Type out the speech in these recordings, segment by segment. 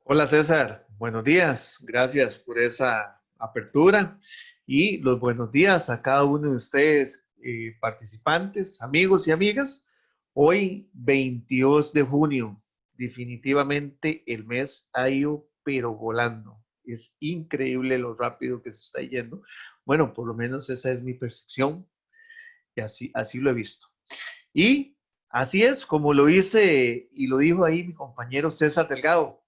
Hola César, buenos días. Gracias por esa apertura y los buenos días a cada uno de ustedes, participantes, amigos y amigas. Hoy, 22 de junio, definitivamente el mes ha ido pero volando. Es increíble lo rápido que se está yendo. Bueno, por lo menos esa es mi percepción y así lo he visto. Y así es como lo hice y lo dijo ahí mi compañero César Delgado.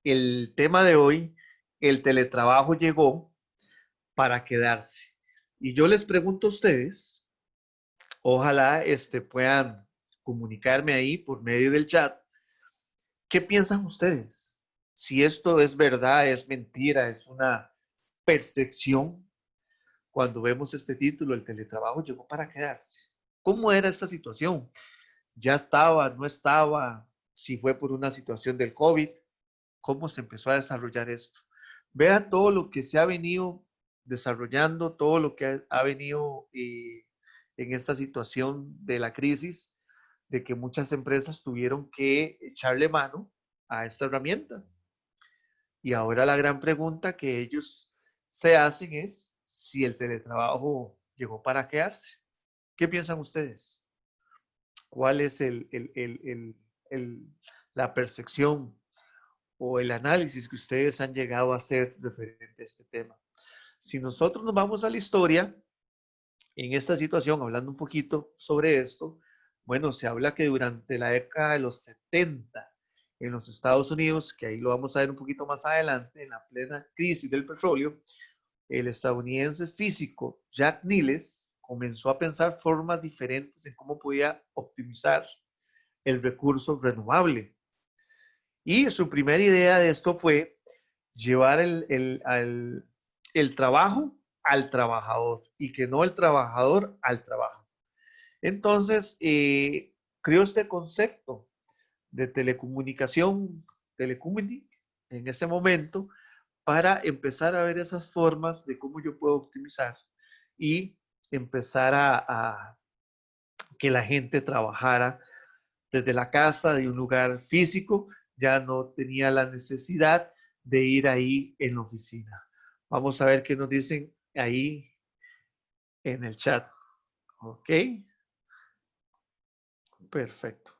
El tema de hoy, el teletrabajo llegó para quedarse. Y yo les pregunto a ustedes, ojalá puedan comunicarme ahí por medio del chat, ¿qué piensan ustedes? Si esto es verdad, es mentira, es una percepción. Cuando vemos este título, el teletrabajo llegó para quedarse. ¿Cómo era esta situación? ¿Ya estaba, no estaba? Si fue por una situación del COVID, cómo se empezó a desarrollar esto. Vea todo lo que se ha venido desarrollando, todo lo que ha venido en esta situación de la crisis, de que muchas empresas tuvieron que echarle mano a esta herramienta. Y ahora la gran pregunta que ellos se hacen es si el teletrabajo llegó para quedarse. ¿Qué piensan ustedes? ¿Cuál es el, la percepción o el análisis que ustedes han llegado a hacer referente a este tema? Si nosotros nos vamos a la historia, en esta situación, hablando un poquito sobre esto, bueno, se habla que durante la década de los 70 en los Estados Unidos, que ahí lo vamos a ver un poquito más adelante, en la plena crisis del petróleo, el estadounidense físico Jack Niles comenzó a pensar formas diferentes en cómo podía optimizar el recurso renovable. Y su primera idea de esto fue llevar el trabajo al trabajador y que no el trabajador al trabajo. Entonces, creó este concepto de telecomunicación, telecommunic, en ese momento, para empezar a ver esas formas de cómo yo puedo optimizar y empezar a que la gente trabajara desde la casa, de un lugar físico, ya no tenía la necesidad de ir ahí en la oficina. Vamos a ver qué nos dicen ahí en el chat. Ok, perfecto.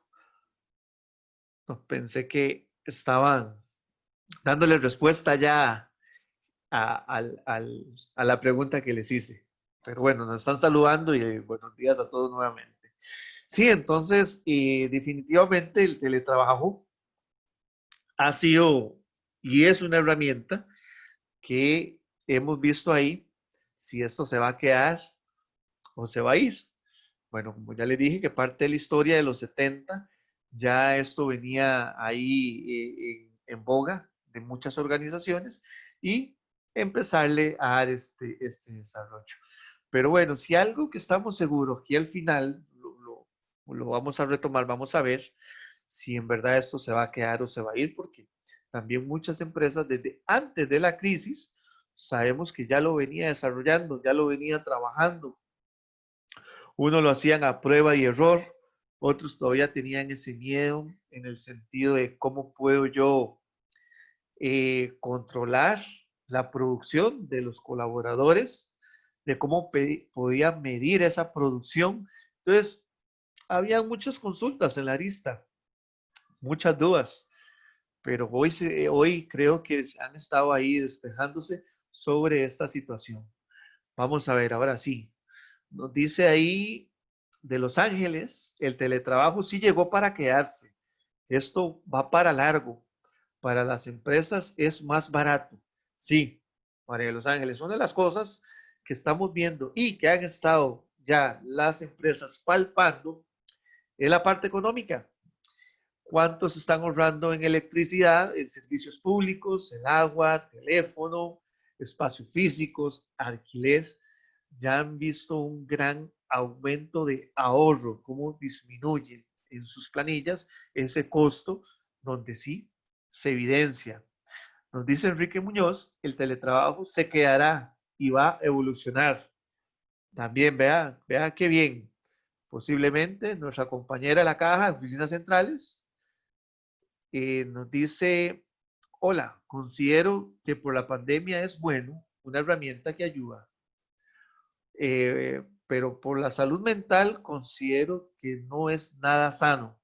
No, pensé que estaban dándole respuesta ya a la pregunta que les hice. Pero bueno, nos están saludando y buenos días a todos nuevamente. Sí, entonces, definitivamente el teletrabajo ha sido y es una herramienta que hemos visto ahí si esto se va a quedar o se va a ir. Bueno, como ya les dije que parte de la historia de los 70 ya esto venía ahí en boga de muchas organizaciones y empezarle a dar este desarrollo. Pero bueno, si algo que estamos seguros que al final lo vamos a retomar, vamos a ver si en verdad esto se va a quedar o se va a ir, porque también muchas empresas desde antes de la crisis sabemos que ya lo venía desarrollando, ya lo venía trabajando. Uno lo hacían a prueba y error, otros todavía tenían ese miedo en el sentido de cómo puedo yo controlar la producción de los colaboradores, de cómo podía medir esa producción. Entonces, había muchas consultas en la lista, muchas dudas, pero hoy creo que han estado ahí despejándose sobre esta situación. Vamos a ver, ahora sí, nos dice ahí de Los Ángeles, el teletrabajo sí llegó para quedarse. Esto va para largo. Para las empresas es más barato. Sí, María de Los Ángeles. Una de las cosas que estamos viendo y que han estado ya las empresas palpando es la parte económica. ¿Cuántos están ahorrando en electricidad, en servicios públicos, en agua, teléfono, espacios físicos, alquiler? Ya han visto un gran aumento de ahorro, cómo disminuye en sus planillas ese costo, donde sí se evidencia. Nos dice Enrique Muñoz, el teletrabajo se quedará y va a evolucionar. También vea qué bien. Posiblemente nuestra compañera de la caja de oficinas centrales nos dice hola, considero que por la pandemia es bueno, una herramienta que ayuda, pero por la salud mental considero que no es nada sano.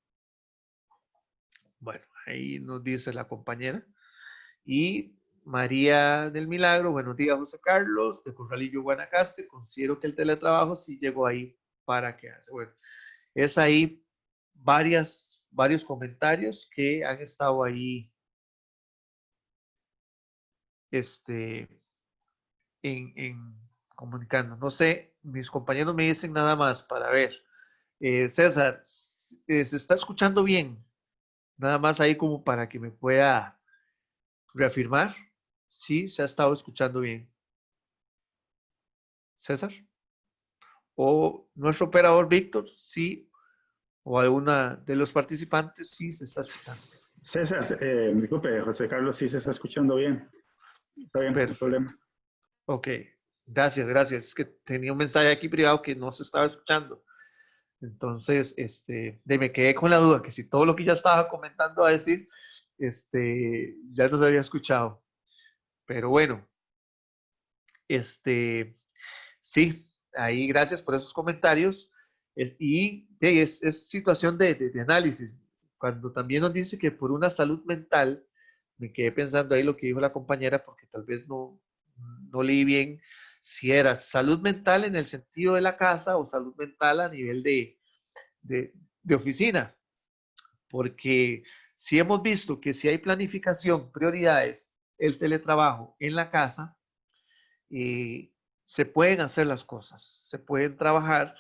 Bueno, ahí nos dice la compañera. Y María del Milagro, buenos días, José Carlos, de Corralillo, Guanacaste. Considero que el teletrabajo sí llegó ahí para quedarse. Bueno, es ahí varios comentarios que han estado ahí este, en comunicando. No sé, mis compañeros me dicen nada más para ver. César, ¿se está escuchando bien? Nada más ahí como para que me pueda reafirmar. Sí, se ha estado escuchando bien. César. O nuestro operador Víctor, sí, o alguna de los participantes, sí se está escuchando. César, disculpe, José Carlos, sí se está escuchando bien. Está bien, no hay Perfecto. problema. Ok, gracias, gracias. Es que tenía un mensaje aquí privado que no se estaba escuchando. Entonces, me quedé con la duda que si todo lo que ya estaba comentando a decir, ya no se había escuchado. Pero bueno, este, sí, ahí gracias por esos comentarios. Es situación de análisis. Cuando también nos dice que por una salud mental, me quedé pensando ahí lo que dijo la compañera, porque tal vez no leí bien si era salud mental en el sentido de la casa o salud mental a nivel de, de oficina. Porque si hemos visto que si hay planificación, prioridades, el teletrabajo en la casa, eh, se pueden hacer las cosas, se pueden trabajar,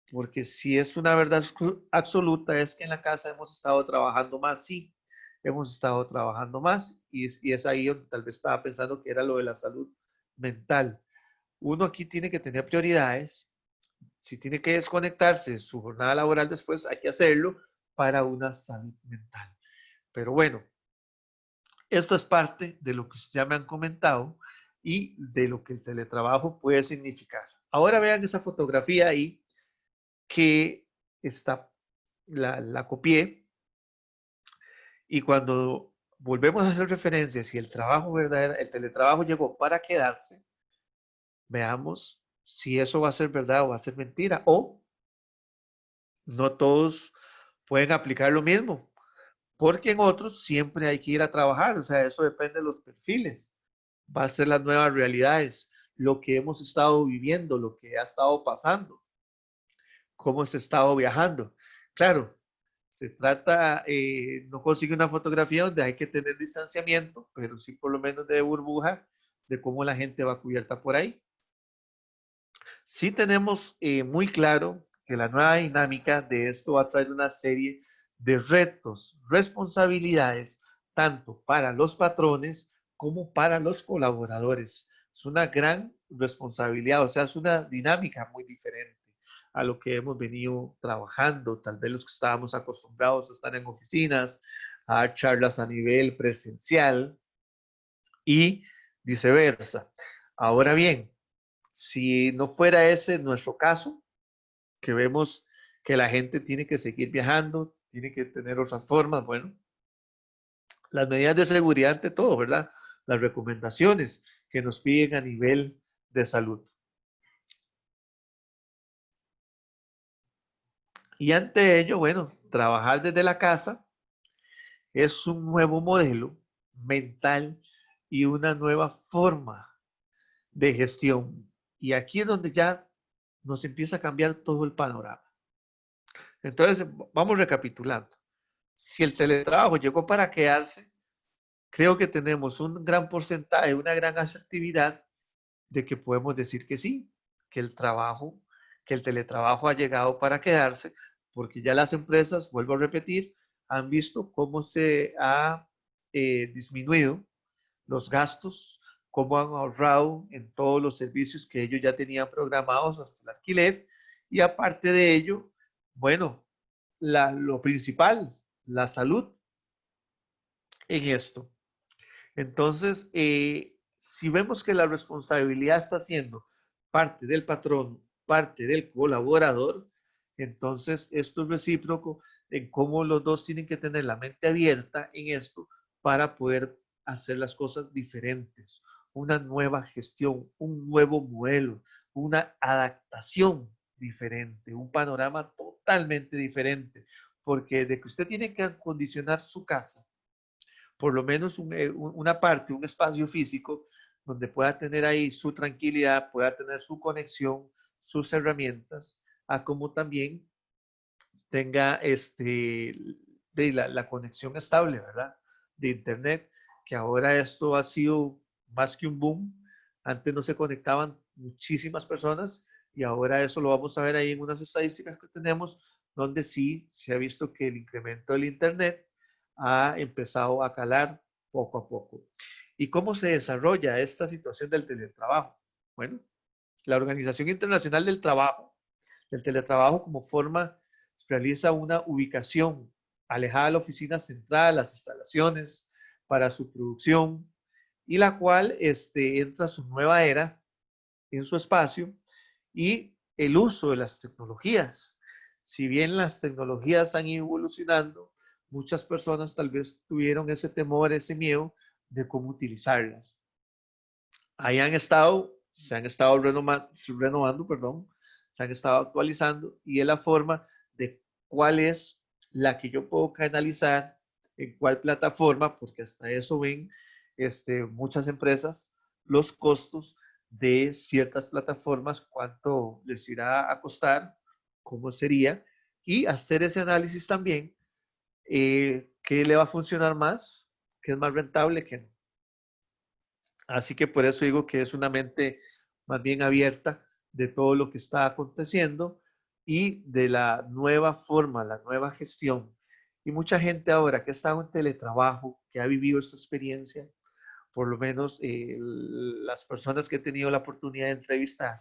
porque si es una verdad absoluta es que en la casa hemos estado trabajando más, sí, hemos estado trabajando más y es ahí donde tal vez estaba pensando que era lo de la salud mental. Uno aquí tiene que tener prioridades, si tiene que desconectarse de su jornada laboral después, hay que hacerlo para una salud mental. Pero bueno, esto es parte de lo que ya me han comentado y de lo que el teletrabajo puede significar. Ahora vean esa fotografía ahí que está, la copié y cuando volvemos a hacer referencias si el trabajo verdadero, el teletrabajo llegó para quedarse, veamos si eso va a ser verdad o va a ser mentira o no todos pueden aplicar lo mismo, porque en otros siempre hay que ir a trabajar, o sea, eso depende de los perfiles, va a ser las nuevas realidades, lo que hemos estado viviendo, lo que ha estado pasando, cómo se ha estado viajando. Claro, se trata, no consigue una fotografía donde hay que tener distanciamiento, pero sí por lo menos de burbuja de cómo la gente va cubierta por ahí. Sí tenemos muy claro que la nueva dinámica de esto va a traer una serie de retos, responsabilidades, tanto para los patrones como para los colaboradores. Es una gran responsabilidad, o sea, es una dinámica muy diferente a lo que hemos venido trabajando, tal vez los que estábamos acostumbrados a estar en oficinas, a dar charlas a nivel presencial y viceversa. Ahora bien, si no fuera ese nuestro caso, que vemos que la gente tiene que seguir viajando, tiene que tener otras formas, bueno, las medidas de seguridad ante todo, ¿verdad? Las recomendaciones que nos piden a nivel de salud. Y ante ello, bueno, trabajar desde la casa es un nuevo modelo mental y una nueva forma de gestión. Y aquí es donde ya nos empieza a cambiar todo el panorama. Entonces, vamos recapitulando. Si el teletrabajo llegó para quedarse, creo que tenemos un gran porcentaje, una gran asertividad de que podemos decir que sí, que el trabajo, que el teletrabajo ha llegado para quedarse, porque ya las empresas, vuelvo a repetir, han visto cómo se ha disminuido los gastos, cómo han ahorrado en todos los servicios que ellos ya tenían programados hasta el alquiler, y aparte de ello, bueno, lo principal, la salud en esto. Entonces, si vemos que la responsabilidad está siendo parte del patrón, parte del colaborador, entonces esto es recíproco en cómo los dos tienen que tener la mente abierta en esto para poder hacer las cosas diferentes, una nueva gestión, un nuevo modelo, una adaptación diferente, un panorama totalmente diferente, porque de que usted tiene que acondicionar su casa, por lo menos una parte, un espacio físico donde pueda tener ahí su tranquilidad, pueda tener su conexión, sus herramientas, a como también tenga de la conexión estable, ¿verdad? De Internet, que ahora esto ha sido más que un boom. Antes no se conectaban muchísimas personas y ahora eso lo vamos a ver ahí en unas estadísticas que tenemos, donde sí se ha visto que el incremento del Internet ha empezado a calar poco a poco. ¿Y cómo se desarrolla esta situación del teletrabajo? Bueno, la Organización Internacional del Teletrabajo como forma, realiza una ubicación alejada de la oficina central, las instalaciones para su producción, y la cual entra a su nueva era en su espacio y el uso de las tecnologías. Si bien las tecnologías han ido evolucionando, muchas personas tal vez tuvieron ese temor, ese miedo de cómo utilizarlas. Ahí se han estado renovando, perdón, se han estado actualizando y es la forma de cuál es la que yo puedo canalizar en cuál plataforma, porque hasta eso ven muchas empresas los costos de ciertas plataformas, cuánto les irá a costar, cómo sería, y hacer ese análisis también, qué le va a funcionar más, qué es más rentable, qué no. Así que por eso digo que es una mente más bien abierta de todo lo que está aconteciendo y de la nueva forma, la nueva gestión. Y mucha gente ahora que ha estado en teletrabajo, que ha vivido esta experiencia, por lo menos las personas que he tenido la oportunidad de entrevistar,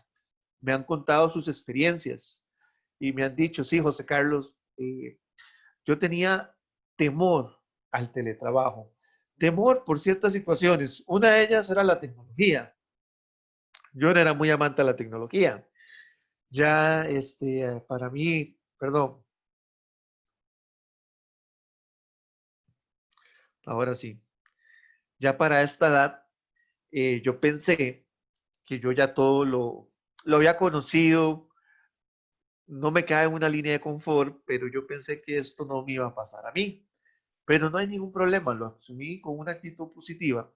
me han contado sus experiencias y me han dicho, sí, José Carlos, yo tenía temor al teletrabajo, temor por ciertas situaciones. Una de ellas era la tecnología. Yo no era muy amante de la tecnología. Ya, para mí, perdón, ahora sí, ya para esta edad, yo pensé que yo ya todo lo había conocido, no me cae en una línea de confort, pero yo pensé que esto no me iba a pasar a mí. Pero no hay ningún problema, lo asumí con una actitud positiva.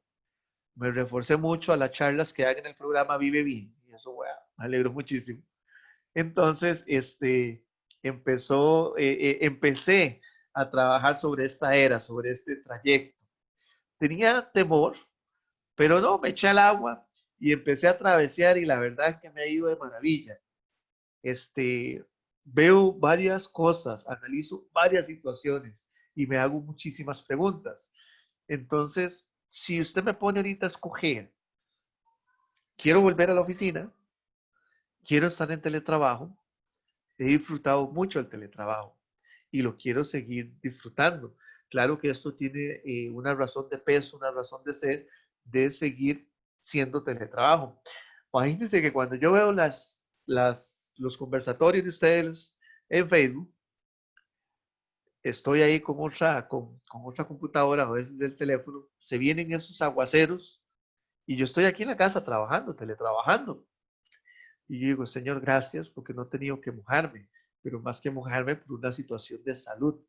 Me reforcé mucho a las charlas que hay en el programa Vive Bien, y eso, bueno, me alegro muchísimo. Entonces, empecé a trabajar sobre esta era, sobre este trayecto. Tenía temor, pero no, me eché al agua y empecé a travesear y la verdad es que me ha ido de maravilla. Este, veo varias cosas, analizo varias situaciones y me hago muchísimas preguntas. Entonces, si usted me pone ahorita a escoger, quiero volver a la oficina, quiero estar en teletrabajo, he disfrutado mucho el teletrabajo y lo quiero seguir disfrutando. Claro que esto tiene una razón de peso, una razón de ser, de seguir siendo teletrabajo. Imagínense que cuando yo veo los conversatorios de ustedes en Facebook, estoy ahí con otra computadora a veces del teléfono, se vienen esos aguaceros y yo estoy aquí en la casa trabajando, teletrabajando. Y yo digo, Señor, gracias porque no he tenido que mojarme, pero más que mojarme por una situación de salud,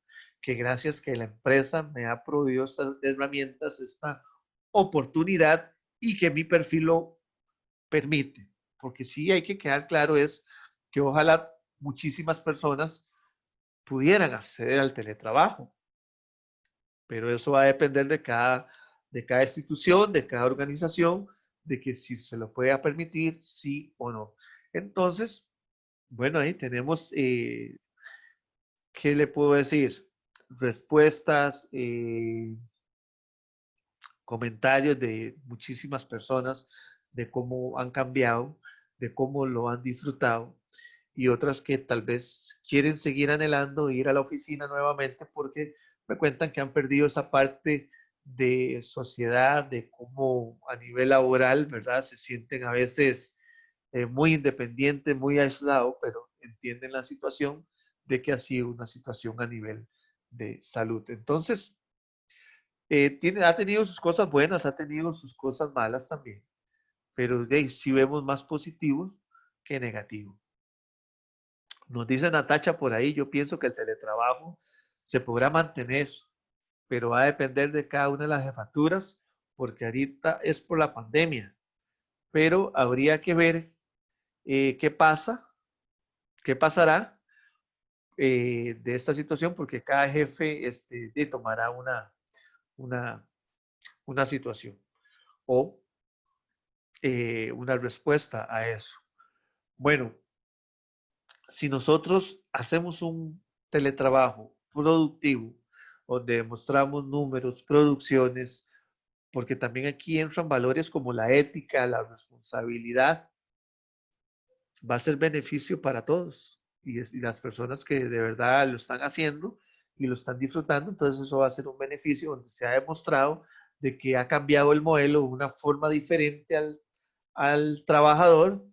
que gracias que la empresa me ha proveído estas herramientas, esta oportunidad y que mi perfil lo permite. Porque sí hay que quedar claro es que ojalá muchísimas personas pudieran acceder al teletrabajo, pero eso va a depender de cada institución, de cada organización, de que si se lo pueda permitir, sí o no. Entonces, bueno, ahí tenemos, ¿qué le puedo decir? Respuestas, comentarios de muchísimas personas de cómo han cambiado, de cómo lo han disfrutado y otras que tal vez quieren seguir anhelando ir a la oficina nuevamente porque me cuentan que han perdido esa parte de sociedad, de cómo a nivel laboral, ¿verdad? Se sienten a veces muy independientes, muy aislados, pero entienden la situación de que ha sido una situación a nivel de salud. Entonces, Ha tenido sus cosas buenas, ha tenido sus cosas malas también, pero sí vemos más positivo que negativo. Nos dice Natacha por ahí, yo pienso que el teletrabajo se podrá mantener, pero va a depender de cada una de las jefaturas, porque ahorita es por la pandemia, pero habría que ver qué pasa, qué pasará de esta situación, porque cada jefe tomará una, una situación o una respuesta a eso. Bueno, si nosotros hacemos un teletrabajo productivo, donde demostramos números, producciones, porque también aquí entran valores como la ética, la responsabilidad, va a ser beneficio para todos. Y las personas que de verdad lo están haciendo y lo están disfrutando, entonces eso va a ser un beneficio donde se ha demostrado de que ha cambiado el modelo, una forma diferente al trabajador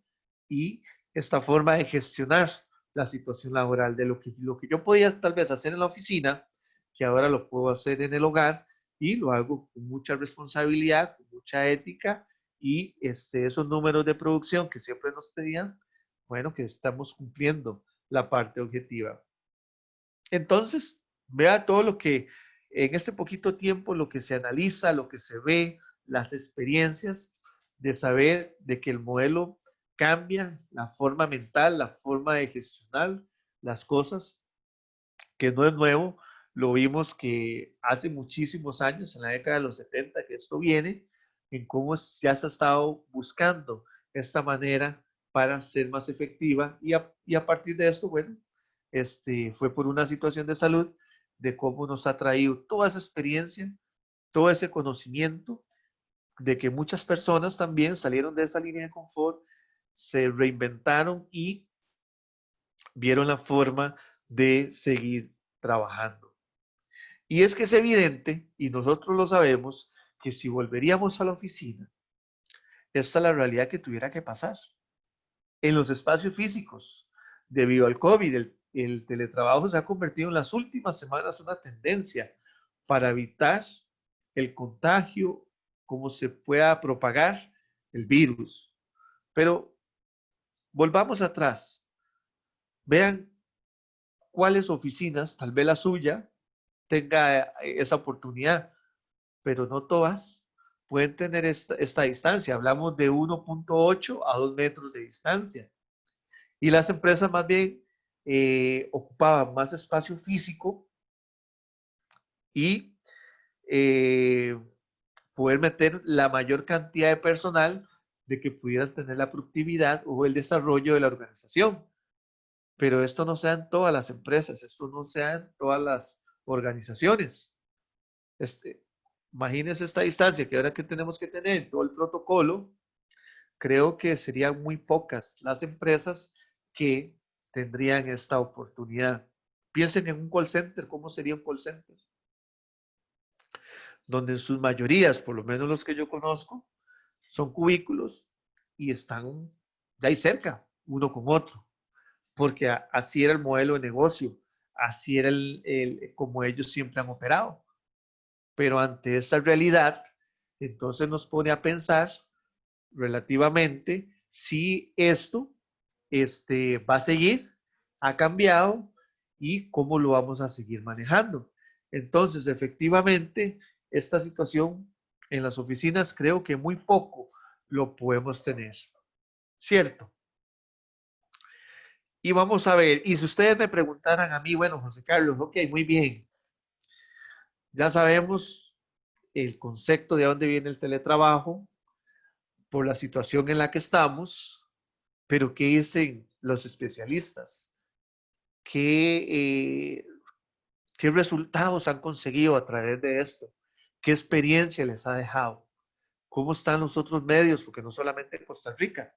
y esta forma de gestionar la situación laboral de lo que yo podía tal vez hacer en la oficina, que ahora lo puedo hacer en el hogar y lo hago con mucha responsabilidad, con mucha ética y esos números de producción que siempre nos pedían, bueno, que estamos cumpliendo la parte objetiva. Entonces, vea todo lo que en este poquito tiempo, lo que se analiza, lo que se ve, las experiencias de saber de que el modelo cambia, la forma mental, la forma de gestionar las cosas, que no es nuevo, lo vimos que hace muchísimos años, en la década de los 70, que esto viene, en cómo ya se ha estado buscando esta manera para ser más efectiva y a partir de esto, bueno, fue por una situación de salud, de cómo nos ha traído toda esa experiencia, todo ese conocimiento, de que muchas personas también salieron de esa línea de confort, se reinventaron y vieron la forma de seguir trabajando. Y es que es evidente, y nosotros lo sabemos, que si volveríamos a la oficina, esta es la realidad que tuviera que pasar. En los espacios físicos, debido al COVID, el teletrabajo se ha convertido en las últimas semanas una tendencia para evitar el contagio, cómo se pueda propagar el virus. Pero volvamos atrás, vean cuáles oficinas, tal vez la suya, tenga esa oportunidad, pero no todas pueden tener esta distancia. Hablamos de 1.8 a 2 metros de distancia. Y las empresas más bien ocupaban más espacio físico y eh, poder meter la mayor cantidad de personal de que pudieran tener la productividad o el desarrollo de la organización. Pero esto no se da en todas las empresas, esto no se da en todas las organizaciones. Este, Imagínense esta distancia que ahora que tenemos que tener todo el protocolo, creo que serían muy pocas las empresas que tendrían esta oportunidad. Piensen en un call center, ¿cómo sería un call center? Donde en sus mayorías, por lo menos los que yo conozco, son cubículos y están de ahí cerca, uno con otro, porque así era el modelo de negocio, así era como ellos siempre han operado. Pero ante esta realidad, entonces nos pone a pensar relativamente si esto va a seguir, ha cambiado y cómo lo vamos a seguir manejando. Entonces, efectivamente, esta situación en las oficinas creo que muy poco lo podemos tener, ¿cierto? Y vamos a ver, y si ustedes me preguntaran a mí, bueno, José Carlos, ok, muy bien, ya sabemos el concepto de dónde viene el teletrabajo, por la situación en la que estamos, pero ¿qué dicen los especialistas? ¿Qué, qué resultados han conseguido a través de esto? ¿Qué experiencia les ha dejado? ¿Cómo están los otros medios? Porque no solamente en Costa Rica,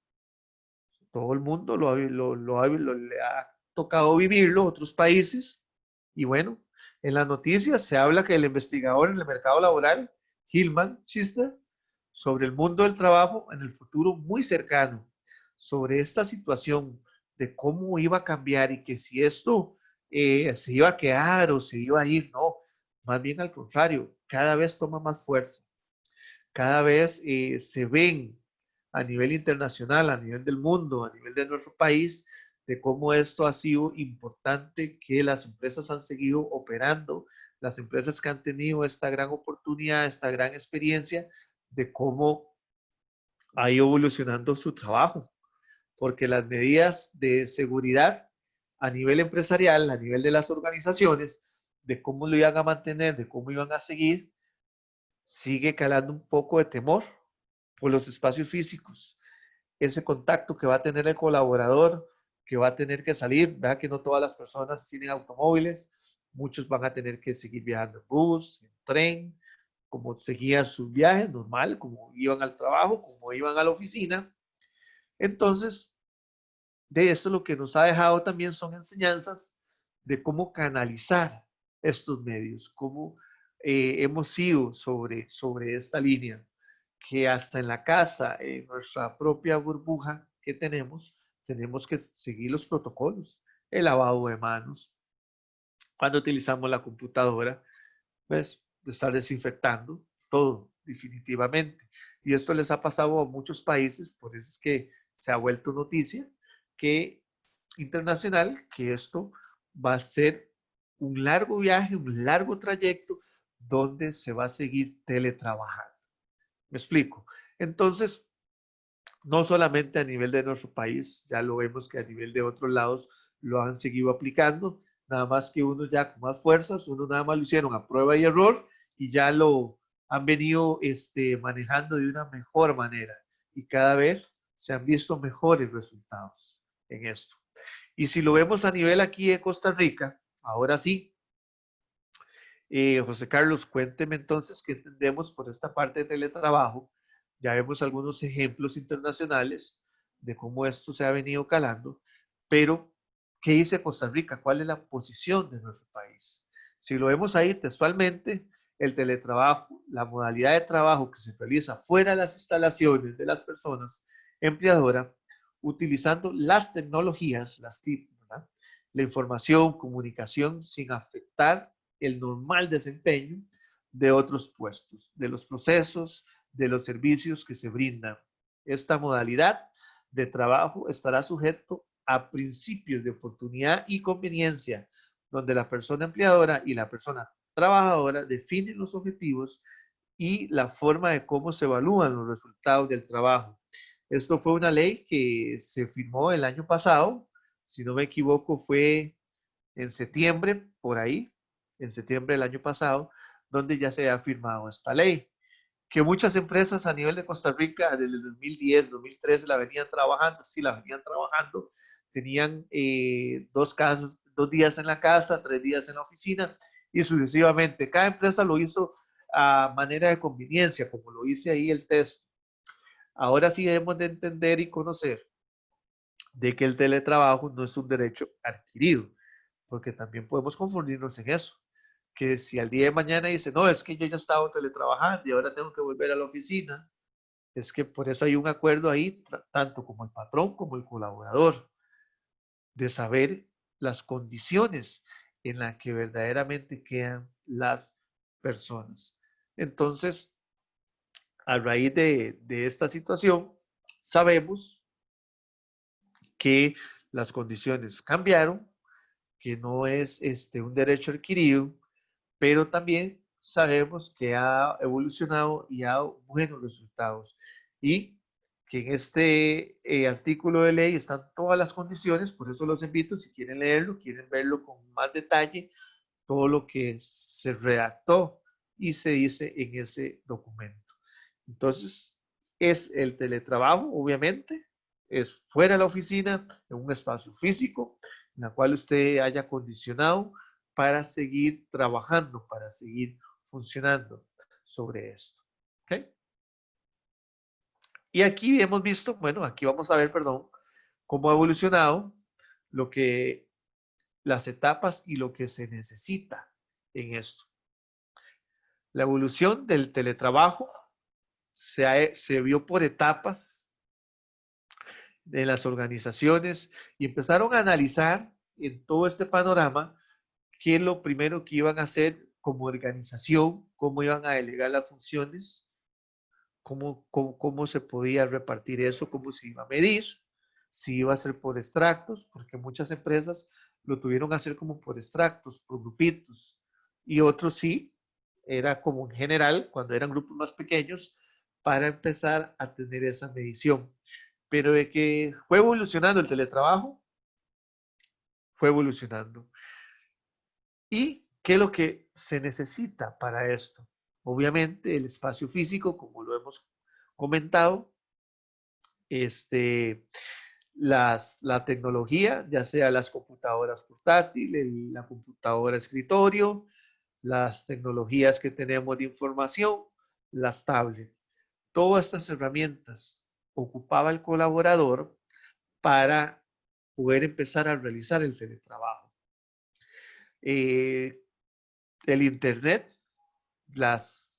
todo el mundo le ha tocado vivirlo, otros países. Y bueno, en las noticias se habla que el investigador en el mercado laboral, Hillman Chister, sobre el mundo del trabajo en el futuro muy cercano, sobre esta situación de cómo iba a cambiar y que si esto se iba a quedar o se iba a ir, no. más bien al contrario, cada vez toma más fuerza, cada vez se ven a nivel internacional, a nivel del mundo, a nivel de nuestro país, de cómo esto ha sido importante, que las empresas han seguido operando, las empresas que han tenido esta gran oportunidad, esta gran experiencia, de cómo ha ido evolucionando su trabajo, porque las medidas de seguridad a nivel empresarial, a nivel de las organizaciones, de cómo lo iban a mantener, de cómo iban a seguir, sigue calando un poco de temor por los espacios físicos, ese contacto que va a tener el colaborador, que va a tener que salir, vea que no todas las personas tienen automóviles, muchos van a tener que seguir viajando en bus, en tren, como seguían sus viajes normal, como iban al trabajo, como iban a la oficina. Entonces, de esto lo que nos ha dejado también son enseñanzas de cómo canalizar estos medios, cómo hemos ido sobre esta línea, que hasta en la casa, en nuestra propia burbuja que tenemos que seguir los protocolos, el lavado de manos, cuando utilizamos la computadora, pues estar desinfectando todo, definitivamente. Y esto les ha pasado a muchos países, por eso es que se ha vuelto noticia que internacional, que esto va a ser un largo viaje, un largo trayecto donde se va a seguir teletrabajando. ¿Me explico? Entonces, no solamente a nivel de nuestro país, ya lo vemos que a nivel de otros lados lo han seguido aplicando, nada más que unos ya con más fuerzas, unos nada más lo hicieron a prueba y error y ya lo han venido manejando de una mejor manera y cada vez se han visto mejores resultados en esto. Y si lo vemos a nivel aquí de Costa Rica, ahora sí, José Carlos, cuénteme entonces qué entendemos por esta parte de teletrabajo. Ya vemos algunos ejemplos internacionales de cómo esto se ha venido calando, pero ¿qué dice Costa Rica? ¿Cuál es la posición de nuestro país? Si lo vemos ahí textualmente, el teletrabajo, la modalidad de trabajo que se realiza fuera de las instalaciones de las personas empleadoras, utilizando las tecnologías, las TIC, ¿verdad? La información, comunicación, sin afectar el normal desempeño de otros puestos, de los procesos, de los servicios que se brindan. Esta modalidad de trabajo estará sujeto a principios de oportunidad y conveniencia, donde la persona empleadora y la persona trabajadora definen los objetivos y la forma de cómo se evalúan los resultados del trabajo. Esto fue una ley que se firmó el año pasado, si no me equivoco fue en septiembre, por ahí, en septiembre del año pasado, donde ya se ha firmado esta ley, que muchas empresas a nivel de Costa Rica desde el 2010, 2013 la venían trabajando, sí, la venían trabajando, tenían 2 días en la casa, 3 días en la oficina y sucesivamente. Cada empresa lo hizo a manera de conveniencia, como lo dice ahí el texto. Ahora sí debemos de entender y conocer de que el teletrabajo no es un derecho adquirido, porque también podemos confundirnos en eso, que si al día de mañana dice, no, es que yo ya estaba teletrabajando y ahora tengo que volver a la oficina, es que por eso hay un acuerdo ahí, tanto como el patrón como el colaborador, de saber las condiciones en las que verdaderamente quedan las personas. Entonces, a raíz de esta situación, sabemos que las condiciones cambiaron, que no es un derecho adquirido, pero también sabemos que ha evolucionado y ha dado buenos resultados y que en este artículo de ley están todas las condiciones, por eso los invito, si quieren leerlo, quieren verlo con más detalle, todo lo que se redactó y se dice en ese documento. Entonces, es el teletrabajo, obviamente, es fuera de la oficina, en un espacio físico, en la cual usted haya condicionado para seguir trabajando, para seguir funcionando sobre esto. ¿Okay? Y aquí hemos visto, bueno, aquí vamos a ver, perdón, cómo ha evolucionado lo que las etapas y lo que se necesita en esto. La evolución del teletrabajo se vio por etapas de las organizaciones y empezaron a analizar en todo este panorama qué es lo primero que iban a hacer como organización, cómo iban a delegar las funciones, cómo se podía repartir eso, cómo se iba a medir, si iba a ser por extractos, porque muchas empresas lo tuvieron que hacer como por extractos, por grupitos, y otros sí, era como en general, cuando eran grupos más pequeños, para empezar a tener esa medición. Pero de que fue evolucionando el teletrabajo, fue evolucionando. ¿Y qué es lo que se necesita para esto? Obviamente el espacio físico, como lo hemos comentado, este, la tecnología, ya sea las computadoras portátiles, la computadora escritorio, las tecnologías que tenemos de información, las tablets. Todas estas herramientas ocupaba el colaborador para poder empezar a realizar el teletrabajo. El Internet, las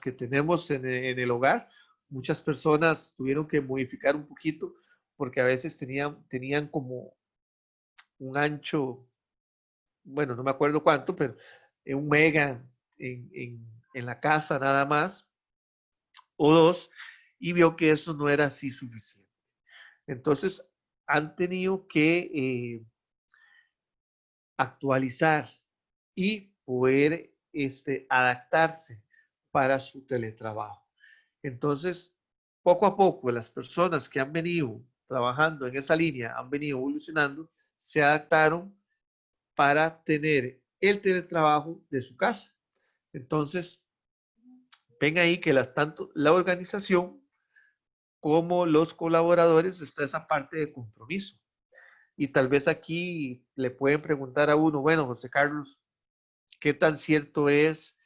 que tenemos en el hogar, muchas personas tuvieron que modificar un poquito porque a veces tenían como un ancho, bueno, no me acuerdo cuánto, pero 1 mega en la casa nada más, o 2, y vio que eso no era así suficiente. Entonces, han tenido que actualizar y poder adaptarse para su teletrabajo. Entonces, poco a poco, las personas que han venido trabajando en esa línea, han venido evolucionando, se adaptaron para tener el teletrabajo de su casa. Entonces, ven ahí que tanto la organización como los colaboradores está esa parte de compromiso. Y tal vez aquí le pueden preguntar a uno, bueno, José Carlos, ¿qué tan cierto es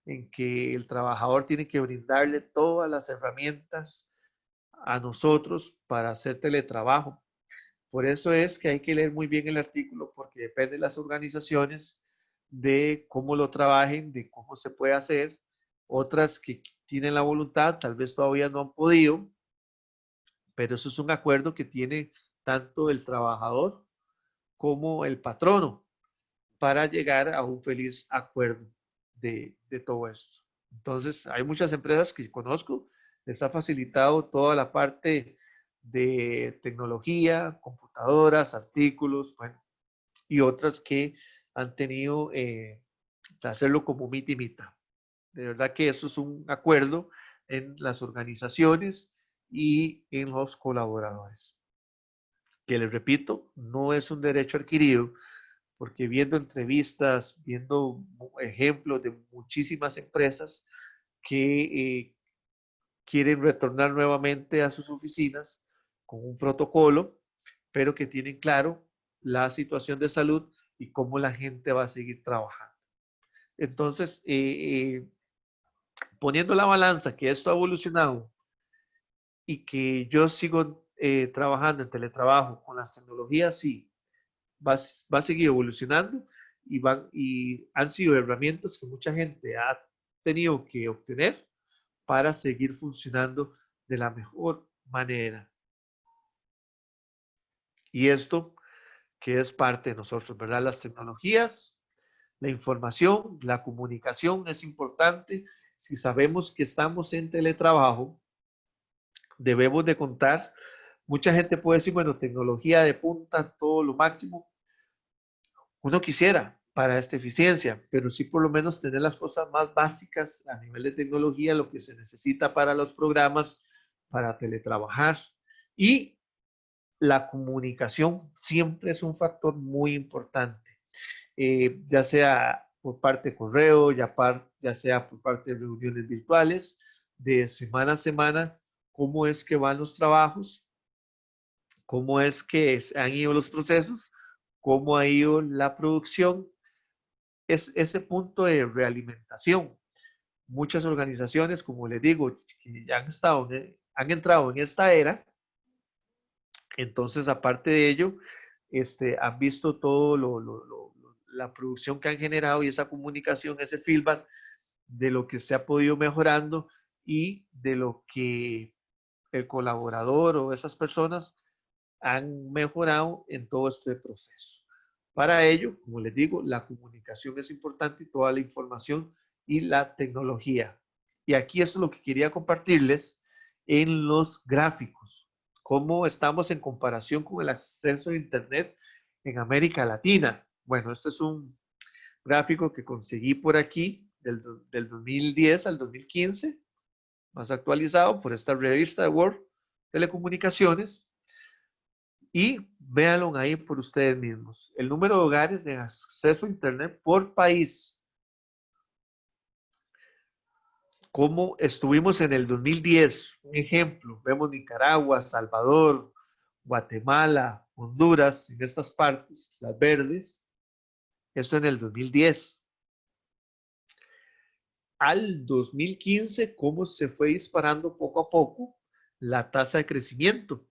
en que el trabajador tiene que brindarle todas las herramientas a nosotros para hacer teletrabajo? Por eso es que hay que leer muy bien el artículo porque depende de las organizaciones, de cómo lo trabajen, de cómo se puede hacer. Otras que tienen la voluntad, tal vez todavía no han podido, pero eso es un acuerdo que tiene tanto el trabajador como el patrono para llegar a un feliz acuerdo de todo esto. Entonces, hay muchas empresas que conozco, les ha facilitado toda la parte de tecnología, computadoras, artículos, bueno, y otras que han tenido que hacerlo como mita y mita. De verdad que eso es un acuerdo en las organizaciones y en los colaboradores. Que les repito, no es un derecho adquirido, porque viendo entrevistas, viendo ejemplos de muchísimas empresas que quieren retornar nuevamente a sus oficinas con un protocolo, pero que tienen claro la situación de salud y cómo la gente va a seguir trabajando. Entonces, poniendo la balanza que esto ha evolucionado y que yo sigo trabajando en teletrabajo con las tecnologías, sí, va a seguir evolucionando y han sido herramientas que mucha gente ha tenido que obtener para seguir funcionando de la mejor manera. Y esto que es parte de nosotros, ¿verdad? Las tecnologías, la información, la comunicación es importante. Si sabemos que estamos en teletrabajo, debemos de contar. Mucha gente puede decir, bueno, tecnología de punta, todo lo máximo. Uno quisiera para esta eficiencia, pero sí por lo menos tener las cosas más básicas a nivel de tecnología, lo que se necesita para los programas, para teletrabajar. Y la comunicación siempre es un factor muy importante, ya sea por parte de correo, ya sea por parte de reuniones virtuales, de semana a semana, cómo es que van los trabajos, cómo es que han ido los procesos, cómo ha ido la producción, es ese punto de realimentación. Muchas organizaciones, como les digo, que ya han entrado en esta era, entonces aparte de ello, han visto todo la producción que han generado y esa comunicación, ese feedback de lo que se ha podido mejorando y de lo que el colaborador o esas personas han mejorado en todo este proceso. Para ello, como les digo, la comunicación es importante y toda la información y la tecnología. Y aquí esto es lo que quería compartirles en los gráficos. Cómo estamos en comparación con el acceso a Internet en América Latina. Bueno, este es un gráfico que conseguí por aquí del 2010 al 2015, más actualizado por esta revista de World Telecomunicaciones. Y véanlo ahí por ustedes mismos. El número de hogares de acceso a Internet por país. Como estuvimos en el 2010, un ejemplo, vemos Nicaragua, Salvador, Guatemala, Honduras, en estas partes, las verdes, esto en el 2010. Al 2015, cómo se fue disparando poco a poco la tasa de crecimiento.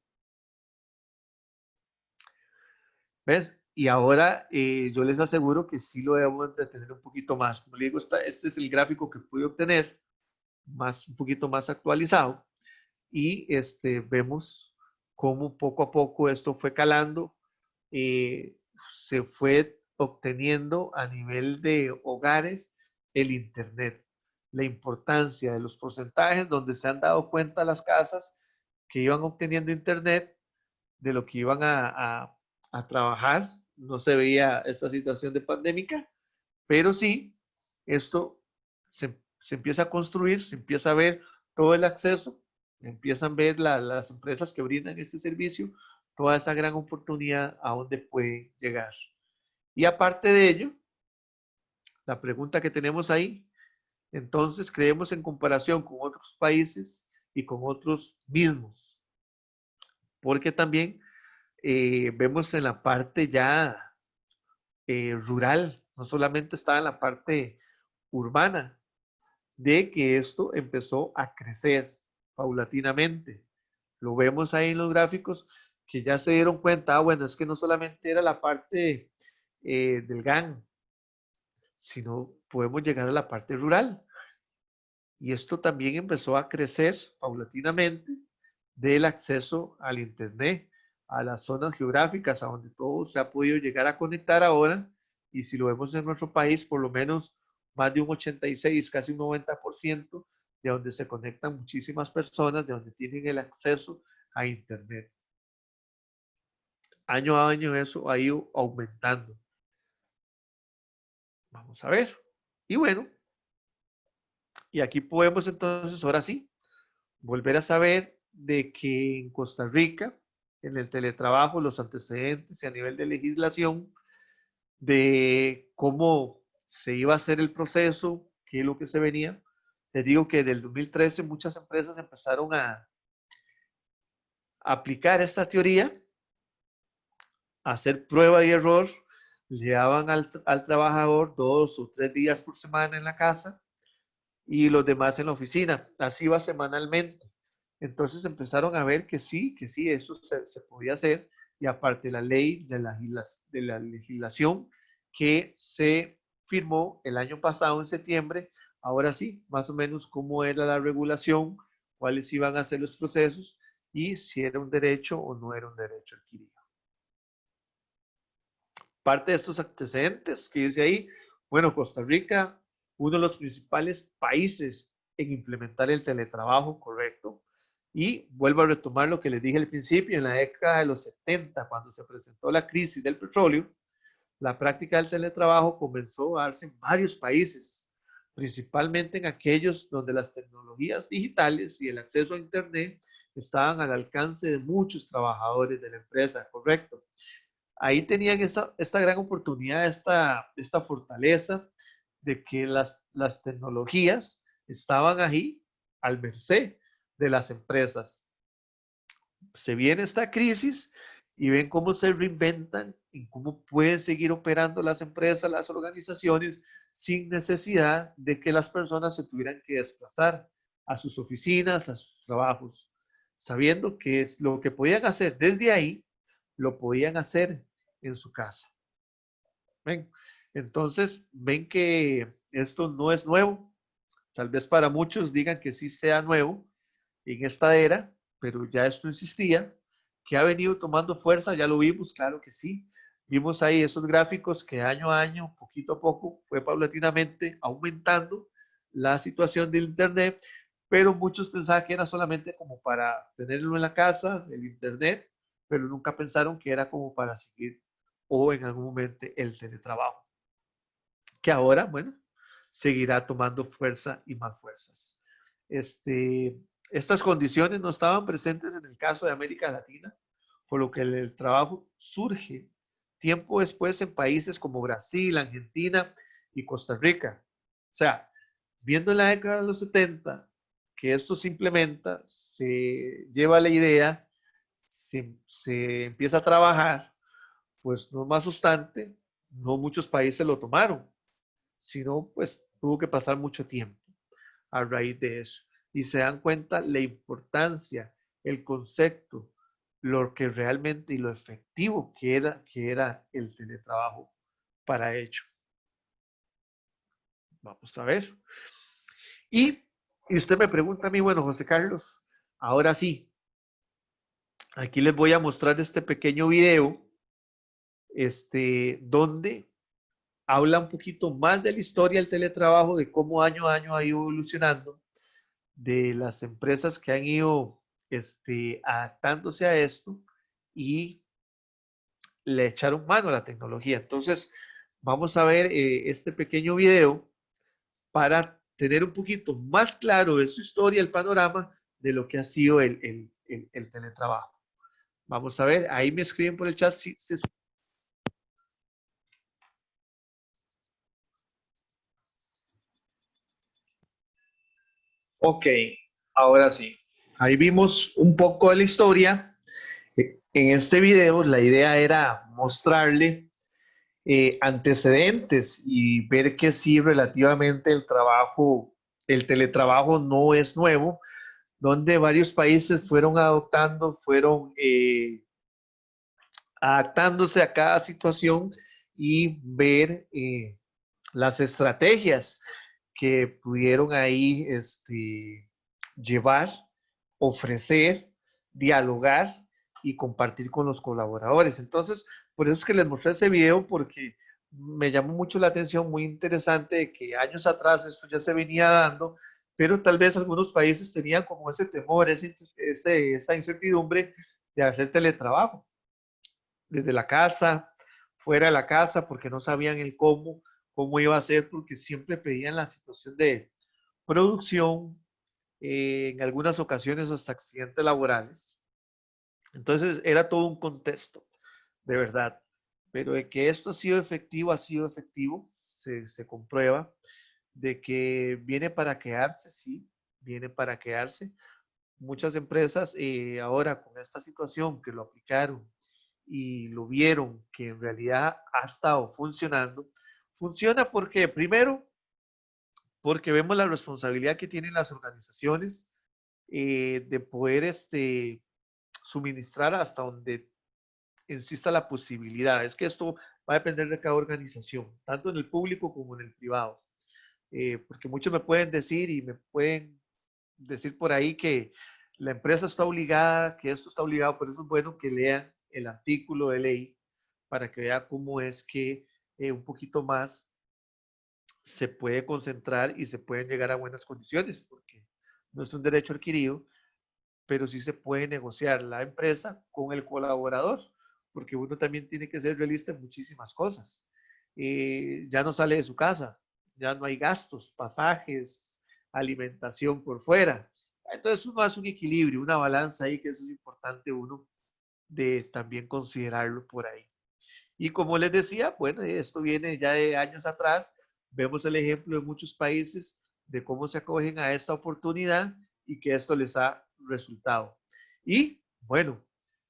¿Ves? Y ahora yo les aseguro que sí lo debemos de tener un poquito más. Como les digo, este es el gráfico que pude obtener, un poquito más actualizado. Y vemos cómo poco a poco esto fue calando, se fue obteniendo a nivel de hogares el Internet. La importancia de los porcentajes donde se han dado cuenta las casas que iban obteniendo Internet de lo que iban a trabajar. No se veía esta situación de pandémica, pero sí, esto se empieza a construir, se empieza a ver todo el acceso, empiezan a ver las empresas que brindan este servicio, toda esa gran oportunidad a dónde puede llegar. Y aparte de ello, la pregunta que tenemos ahí, entonces creemos en comparación con otros países y con otros mismos, porque también vemos en la parte ya rural, no solamente está en la parte urbana, de que esto empezó a crecer paulatinamente. Lo vemos ahí en los gráficos que ya se dieron cuenta, bueno, es que no solamente era la parte del GAN, sino podemos llegar a la parte rural. Y esto también empezó a crecer paulatinamente del acceso al Internet, a las zonas geográficas a donde todo se ha podido llegar a conectar ahora. Y si lo vemos en nuestro país, por lo menos más de un 86, casi un 90% de donde se conectan muchísimas personas, de donde tienen el acceso a Internet. Año a año eso ha ido aumentando. Vamos a ver. Y bueno, y aquí podemos entonces, ahora sí, volver a saber de que en Costa Rica, en el teletrabajo, los antecedentes y a nivel de legislación, de cómo se iba a hacer el proceso, qué es lo que se venía. Les digo que desde el 2013 muchas empresas empezaron a aplicar esta teoría, a hacer prueba y error, le daban al trabajador 2 o 3 días por semana en la casa y los demás en la oficina. Así va semanalmente. Entonces empezaron a ver que sí, eso se podía hacer. Y aparte la ley de la legislación que se firmó el año pasado en septiembre, ahora sí, más o menos cómo era la regulación, cuáles iban a ser los procesos y si era un derecho o no era un derecho adquirido. Parte de estos antecedentes que dice ahí, bueno, Costa Rica, uno de los principales países en implementar el teletrabajo correcto. Y vuelvo a retomar lo que les dije al principio, en la década de los 70, cuando se presentó la crisis del petróleo, la práctica del teletrabajo comenzó a darse en varios países, principalmente en aquellos donde las tecnologías digitales y el acceso a Internet estaban al alcance de muchos trabajadores de la empresa, correcto. Ahí tenían esta gran oportunidad, esta fortaleza de que las tecnologías estaban ahí al merced de las empresas. Se viene esta crisis y ven cómo se reinventan y cómo pueden seguir operando las empresas, las organizaciones, sin necesidad de que las personas se tuvieran que desplazar a sus oficinas, a sus trabajos, sabiendo que es lo que podían hacer desde ahí, lo podían hacer en su casa. ¿Ven? Entonces, ven que esto no es nuevo. Tal vez para muchos digan que sí sea nuevo en esta era, pero ya esto existía, que ha venido tomando fuerza, ya lo vimos, claro que sí. Vimos ahí esos gráficos que año a año, poquito a poco, fue paulatinamente aumentando la situación del Internet, pero muchos pensaban que era solamente como para tenerlo en la casa, el Internet, pero nunca pensaron que era como para seguir o en algún momento el teletrabajo, que ahora, bueno, seguirá tomando fuerza y más fuerzas. Estas condiciones no estaban presentes en el caso de América Latina, por lo que el trabajo surge tiempo después en países como Brasil, Argentina y Costa Rica. O sea, viendo en la década de los 70 que esto se implementa, se lleva la idea, se empieza a trabajar, pues no más obstante, no muchos países lo tomaron, sino pues tuvo que pasar mucho tiempo a raíz de eso. Y se dan cuenta la importancia, el concepto, lo que realmente y lo efectivo que era el teletrabajo para ello. Vamos a ver. Y usted me pregunta a mí, bueno, José Carlos, ahora sí, aquí les voy a mostrar este pequeño video, donde habla un poquito más de la historia del teletrabajo, de cómo año a año ha ido evolucionando, de las empresas que han ido adaptándose a esto y le echaron mano a la tecnología. Entonces, vamos a ver este pequeño video para tener un poquito más claro de su historia, el panorama de lo que ha sido el teletrabajo. Vamos a ver, ahí me escriben por el chat si se... Ok, ahora sí. Ahí vimos un poco de la historia. En este video la idea era mostrarle antecedentes y ver que sí relativamente el teletrabajo no es nuevo, donde varios países fueron adoptando, fueron adaptándose a cada situación y ver las estrategias que pudieron ahí llevar, ofrecer, dialogar y compartir con los colaboradores. Entonces, por eso es que les mostré ese video, porque me llamó mucho la atención, muy interesante, de que años atrás esto ya se venía dando, pero tal vez algunos países tenían como ese temor, esa incertidumbre de hacer teletrabajo desde la casa, fuera de la casa, porque no sabían el cómo iba a ser, porque siempre pedían la situación de producción, en algunas ocasiones hasta accidentes laborales. Entonces era todo un contexto, de verdad. Pero de que esto ha sido efectivo, se comprueba, de que viene para quedarse, sí, viene para quedarse. Muchas empresas ahora con esta situación que lo aplicaron y lo vieron que en realidad ha estado funcionando, funciona porque primero, porque vemos la responsabilidad que tienen las organizaciones de poder suministrar hasta donde exista la posibilidad. Es que esto va a depender de cada organización, tanto en el público como en el privado. Porque muchos me pueden decir y me pueden decir por ahí que la empresa está obligada, que esto está obligado, por eso es bueno que lean el artículo de ley para que vean cómo es que un poquito más se puede concentrar y se pueden llegar a buenas condiciones, porque no es un derecho adquirido, pero sí se puede negociar la empresa con el colaborador, porque uno también tiene que ser realista en muchísimas cosas. Ya no sale de su casa, ya no hay gastos, pasajes, alimentación por fuera. Entonces uno hace un equilibrio, una balanza ahí, que eso es importante uno de también considerarlo por ahí. Y como les decía, bueno, esto viene ya de años atrás, vemos el ejemplo de muchos países de cómo se acogen a esta oportunidad y que esto les ha resultado. Y bueno,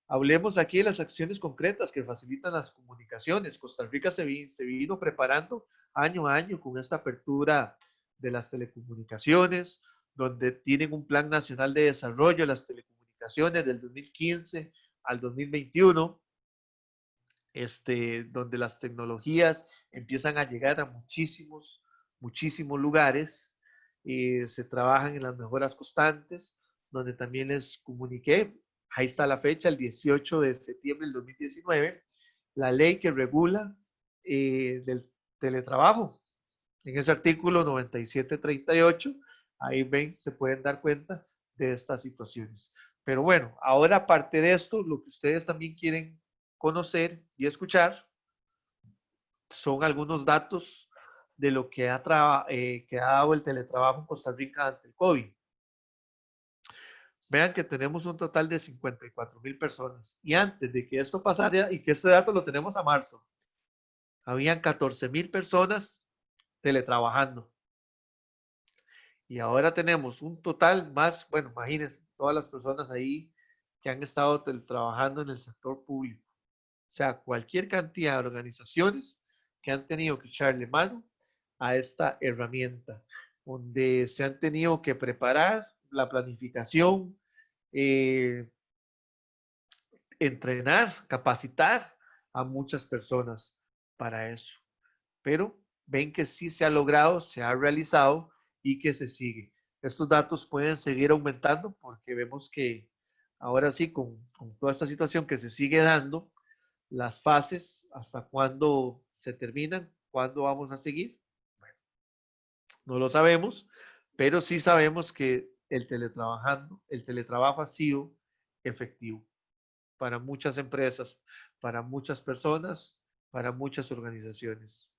hablemos aquí de las acciones concretas que facilitan las comunicaciones. Costa Rica se vino preparando año a año con esta apertura de las telecomunicaciones, donde tienen un plan nacional de desarrollo de las telecomunicaciones del 2015 al 2021, donde las tecnologías empiezan a llegar a muchísimos lugares, se trabajan en las mejoras constantes, donde también les comuniqué, ahí está la fecha, el 18 de septiembre del 2019, la ley que regula del teletrabajo. En ese artículo 9738, ahí ven, se pueden dar cuenta de estas situaciones. Pero bueno, ahora aparte de esto, lo que ustedes también quieren conocer y escuchar son algunos datos de lo que que ha dado el teletrabajo en Costa Rica ante el COVID. Vean que tenemos un total de 54,000 personas. Y antes de que esto pasara, y que este dato lo tenemos a marzo, habían 14,000 personas teletrabajando. Y ahora tenemos un total más, bueno, imagínense, todas las personas ahí que han estado trabajando en el sector público. O sea, cualquier cantidad de organizaciones que han tenido que echarle mano a esta herramienta, donde se han tenido que preparar la planificación, eh, entrenar, capacitar a muchas personas para eso. Pero ven que sí se ha logrado, se ha realizado y que se sigue. Estos datos pueden seguir aumentando porque vemos que ahora sí, con toda esta situación que se sigue dando, las fases, hasta cuándo se terminan, cuándo vamos a seguir, bueno, no lo sabemos, pero sí sabemos que el teletrabajo ha sido efectivo para muchas empresas, para muchas personas, para muchas organizaciones.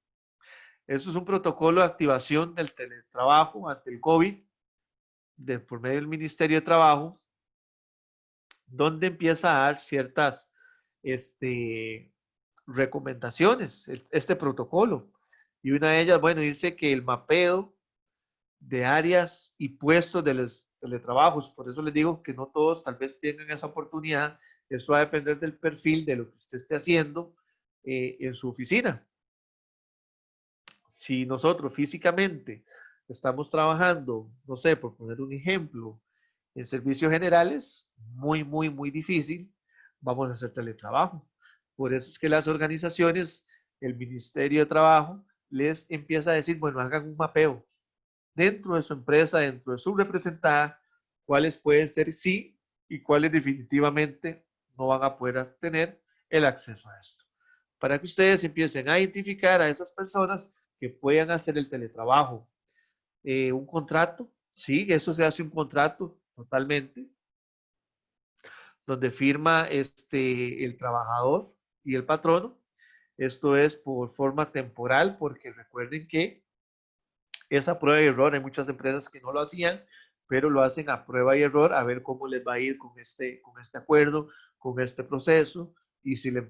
Eso es un protocolo de activación del teletrabajo ante el COVID por medio del Ministerio de Trabajo, donde empieza a dar ciertas recomendaciones, este protocolo. Y una de ellas, bueno, dice que el mapeo de áreas y puestos de los teletrabajos, por eso les digo que no todos tal vez tengan esa oportunidad, eso va a depender del perfil de lo que usted esté haciendo en su oficina. Si nosotros físicamente estamos trabajando, no sé, por poner un ejemplo, en servicios generales, muy difícil, vamos a hacer teletrabajo. Por eso es que las organizaciones, el Ministerio de Trabajo, les empieza a decir, bueno, hagan un mapeo dentro de su empresa, dentro de su representada, cuáles pueden ser sí y cuáles definitivamente no van a poder tener el acceso a esto. Para que ustedes empiecen a identificar a esas personas que puedan hacer el teletrabajo. Un contrato, sí, eso se hace un contrato totalmente, donde firma el trabajador y el patrono. Esto es por forma temporal, porque recuerden que esa prueba y error, hay muchas empresas que no lo hacían, pero lo hacen a prueba y error, a ver cómo les va a ir con este acuerdo, con este proceso, y si la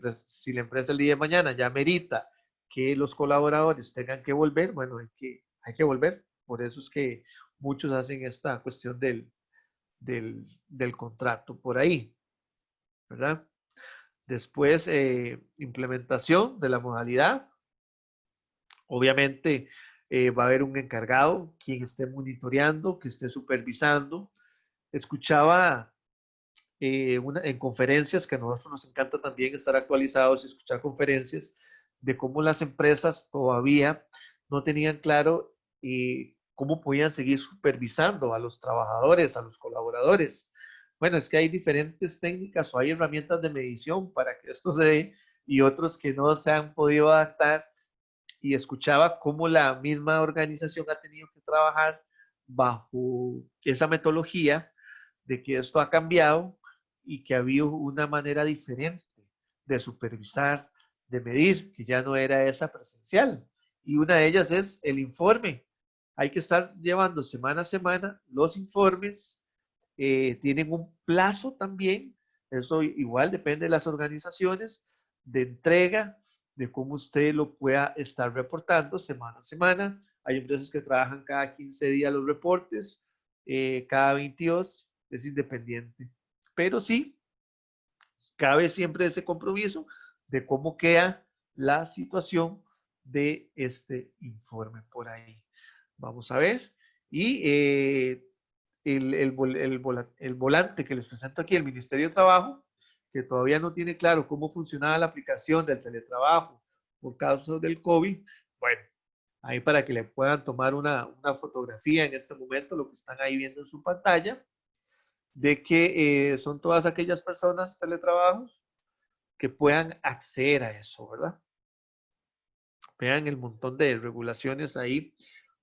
empresa el día de mañana ya merita que los colaboradores tengan que volver, bueno, hay que volver. Por eso es que muchos hacen esta cuestión del contrato por ahí, ¿verdad? Después, implementación de la modalidad. Obviamente va a haber un encargado, quien esté monitoreando, que esté supervisando. Escuchaba en conferencias, que a nosotros nos encanta también estar actualizados y escuchar conferencias, de cómo las empresas todavía no tenían claro cómo podían seguir supervisando a los trabajadores, a los colaboradores. Bueno, es que hay diferentes técnicas o hay herramientas de medición para que esto se dé y otros que no se han podido adaptar, y escuchaba cómo la misma organización ha tenido que trabajar bajo esa metodología de que esto ha cambiado y que ha habido una manera diferente de supervisar, de medir, que ya no era esa presencial. Y una de ellas es el informe. Hay que estar llevando semana a semana los informes, tienen un plazo también, eso igual depende de las organizaciones, de entrega, de cómo usted lo pueda estar reportando semana a semana. Hay empresas que trabajan cada 15 días los reportes, cada 22, es independiente. Pero sí, cabe siempre ese compromiso de cómo queda la situación de este informe por ahí. Vamos a ver. Y el volante que les presento aquí, el Ministerio de Trabajo, que todavía no tiene claro cómo funcionaba la aplicación del teletrabajo por causa del COVID, bueno, ahí para que le puedan tomar una fotografía en este momento, lo que están ahí viendo en su pantalla, de que son todas aquellas personas teletrabajos que puedan acceder a eso, ¿verdad? Vean el montón de regulaciones ahí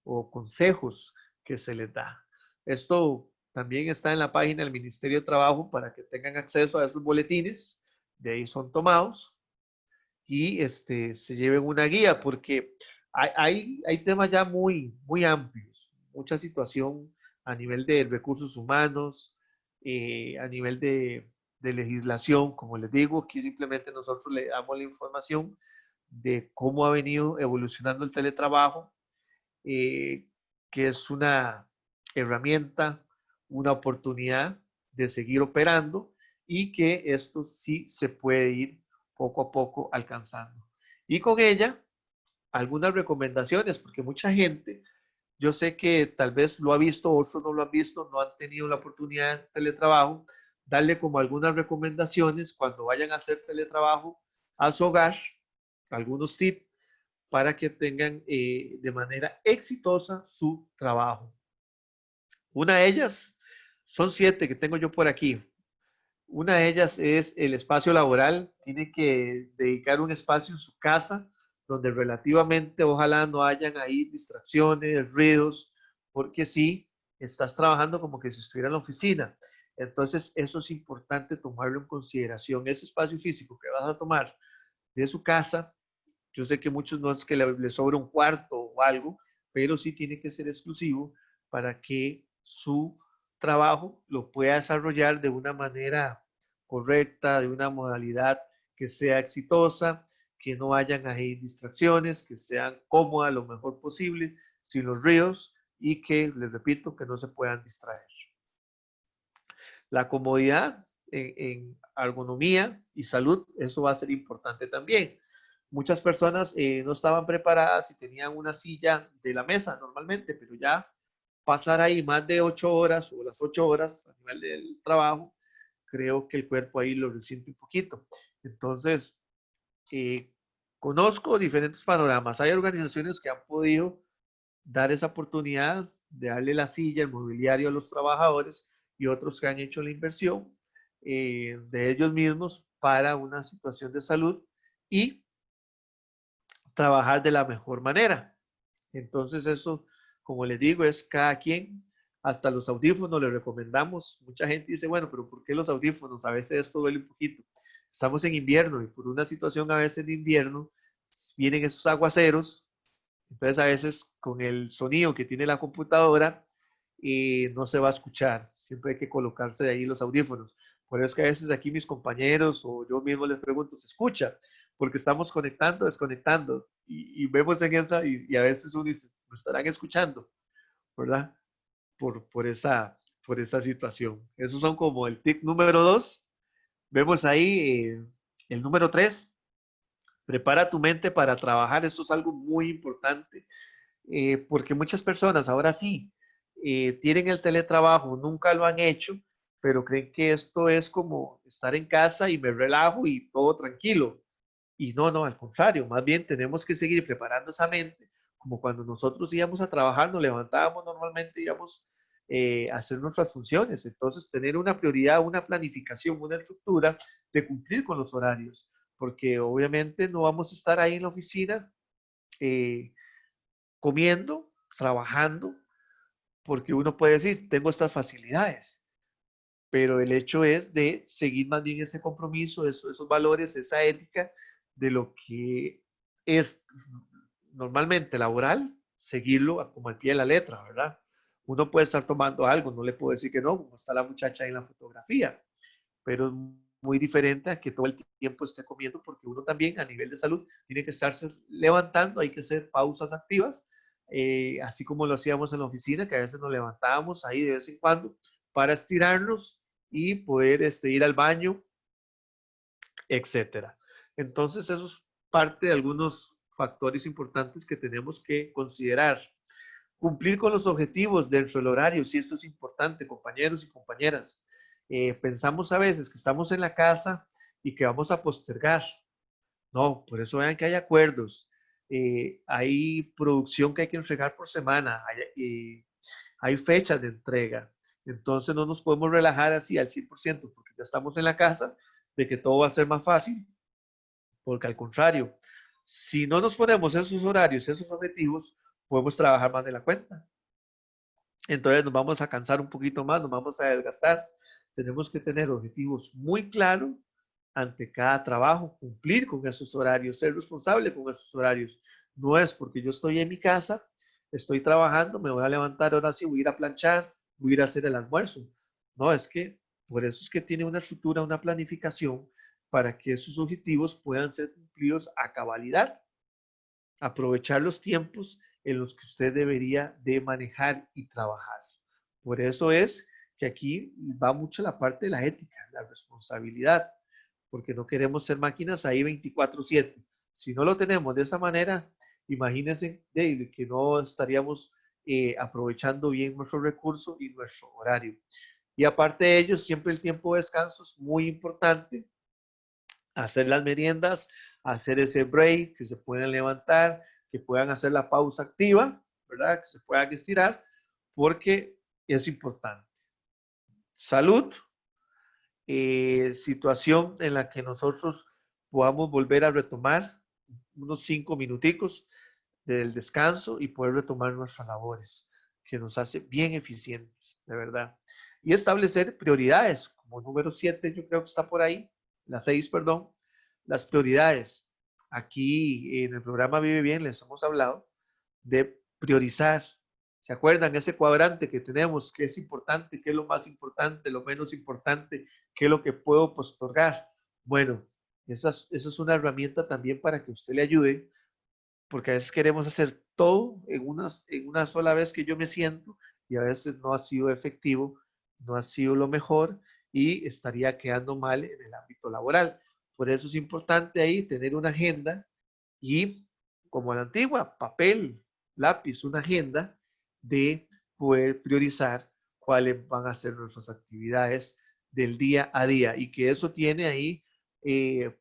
o consejos que se les da. Esto también está en la página del Ministerio de Trabajo para que tengan acceso a esos boletines, de ahí son tomados y se lleven una guía, porque hay temas ya muy amplios, mucha situación a nivel de recursos humanos, a nivel de legislación, como les digo, aquí simplemente nosotros le damos la información de cómo ha venido evolucionando el teletrabajo, eh, que es una herramienta, una oportunidad de seguir operando y que esto sí se puede ir poco a poco alcanzando. Y con ella, algunas recomendaciones, porque mucha gente, yo sé que tal vez lo ha visto, otros no lo han visto, no han tenido la oportunidad de teletrabajo, darle como algunas recomendaciones cuando vayan a hacer teletrabajo a su hogar, algunos tips para que tengan de manera exitosa su trabajo. Una de ellas, son 7 que tengo yo por aquí. Una de ellas es el espacio laboral. Tiene que dedicar un espacio en su casa donde relativamente ojalá no hayan ahí distracciones, ruidos, porque si estás trabajando como que si estuviera en la oficina. Entonces, eso es importante tomarlo en consideración. Ese espacio físico que vas a tomar de su casa, yo sé que muchos no es que le sobra un cuarto o algo, pero sí tiene que ser exclusivo para que su trabajo lo pueda desarrollar de una manera correcta, de una modalidad que sea exitosa, que no hayan ahí distracciones, que sean cómodas lo mejor posible, sin los ríos y que, les repito, que no se puedan distraer. La comodidad en ergonomía y salud, eso va a ser importante también. Muchas personas no estaban preparadas y tenían una silla de la mesa normalmente, pero ya pasar ahí más de 8 horas o las 8 horas a nivel del trabajo, creo que el cuerpo ahí lo resiente un poquito. Entonces, eh, conozco diferentes panoramas. Hay organizaciones que han podido dar esa oportunidad de darle la silla, el mobiliario a los trabajadores y otros que han hecho la inversión de ellos mismos para una situación de salud y trabajar de la mejor manera. Entonces eso, como les digo, es cada quien. Hasta los audífonos les recomendamos. Mucha gente dice, bueno, pero ¿por qué los audífonos? A veces esto duele un poquito. Estamos en invierno y por una situación a veces de invierno vienen esos aguaceros. Entonces a veces con el sonido que tiene la computadora no se va a escuchar. Siempre hay que colocarse de ahí los audífonos. Por eso es que a veces aquí mis compañeros o yo mismo les pregunto, ¿se escucha? Porque estamos conectando, desconectando y vemos en esa y a veces uno dice, ¿me estarán escuchando? ¿Verdad? Por esa situación. Esos son como el tip número 2. Vemos ahí el número 3. Prepara tu mente para trabajar. Eso es algo muy importante porque muchas personas ahora sí tienen el teletrabajo, nunca lo han hecho, pero creen que esto es como estar en casa y me relajo y todo tranquilo. Y no, no, al contrario, más bien tenemos que seguir preparando esa mente, como cuando nosotros íbamos a trabajar, nos levantábamos normalmente, íbamos a hacer nuestras funciones. Entonces, tener una prioridad, una planificación, una estructura de cumplir con los horarios, porque obviamente no vamos a estar ahí en la oficina eh, comiendo, trabajando, porque uno puede decir, tengo estas facilidades, pero el hecho es de seguir más bien ese compromiso, esos valores, esa ética de lo que es normalmente laboral, seguirlo como al pie de la letra, ¿verdad? Uno puede estar tomando algo, no le puedo decir que no, como está la muchacha en la fotografía, pero es muy diferente a que todo el tiempo esté comiendo, porque uno también a nivel de salud tiene que estarse levantando, hay que hacer pausas activas, así como lo hacíamos en la oficina, que a veces nos levantábamos ahí de vez en cuando para estirarnos y poder ir al baño, etcétera. Entonces, eso es parte de algunos factores importantes que tenemos que considerar. Cumplir con los objetivos dentro del horario, si esto es importante, compañeros y compañeras. Pensamos a veces que estamos en la casa y que vamos a postergar. No, por eso vean que hay acuerdos, hay producción que hay que entregar por semana, hay fechas de entrega. Entonces no nos podemos relajar así al 100% porque ya estamos en la casa, de que todo va a ser más fácil porque al contrario, si no nos ponemos esos horarios, esos objetivos, podemos trabajar más de la cuenta. Entonces nos vamos a cansar un poquito más, nos vamos a desgastar. Tenemos que tener objetivos muy claros ante cada trabajo, cumplir con esos horarios, ser responsable con esos horarios. No es porque yo estoy en mi casa, estoy trabajando, me voy a levantar ahora sí, voy a ir a planchar, voy a ir a hacer el almuerzo. No, es que por eso es que tiene una estructura, una planificación para que esos objetivos puedan ser cumplidos a cabalidad. Aprovechar los tiempos en los que usted debería de manejar y trabajar. Por eso es que aquí va mucho la parte de la ética, la responsabilidad, porque no queremos ser máquinas ahí 24/7. Si no lo tenemos de esa manera, imagínense de que no estaríamos aprovechando bien nuestro recurso y nuestro horario. Y aparte de ello, siempre el tiempo de descanso es muy importante, hacer las meriendas, hacer ese break, que se puedan levantar, que puedan hacer la pausa activa, ¿verdad? Que se puedan estirar, porque es importante. Salud, situación en la que nosotros podamos volver a retomar unos 5 minuticos del descanso y poder retomar nuestras labores, que nos hace bien eficientes, de verdad. Y establecer prioridades, como número 7, yo creo que está por ahí, la 6, perdón, las prioridades. Aquí en el programa Vive Bien les hemos hablado de priorizar. ¿Se acuerdan ese cuadrante que tenemos? ¿Qué es importante? ¿Qué es lo más importante? ¿Lo menos importante? ¿Qué es lo que puedo postergar? Bueno, esa es una herramienta también para que usted le ayude, porque a veces queremos hacer todo en una sola vez que yo me siento y a veces no ha sido efectivo, no ha sido lo mejor y estaría quedando mal en el ámbito laboral. Por eso es importante ahí tener una agenda y, como a la antigua, papel, lápiz, una agenda de poder priorizar cuáles van a ser nuestras actividades del día a día y que eso tiene ahí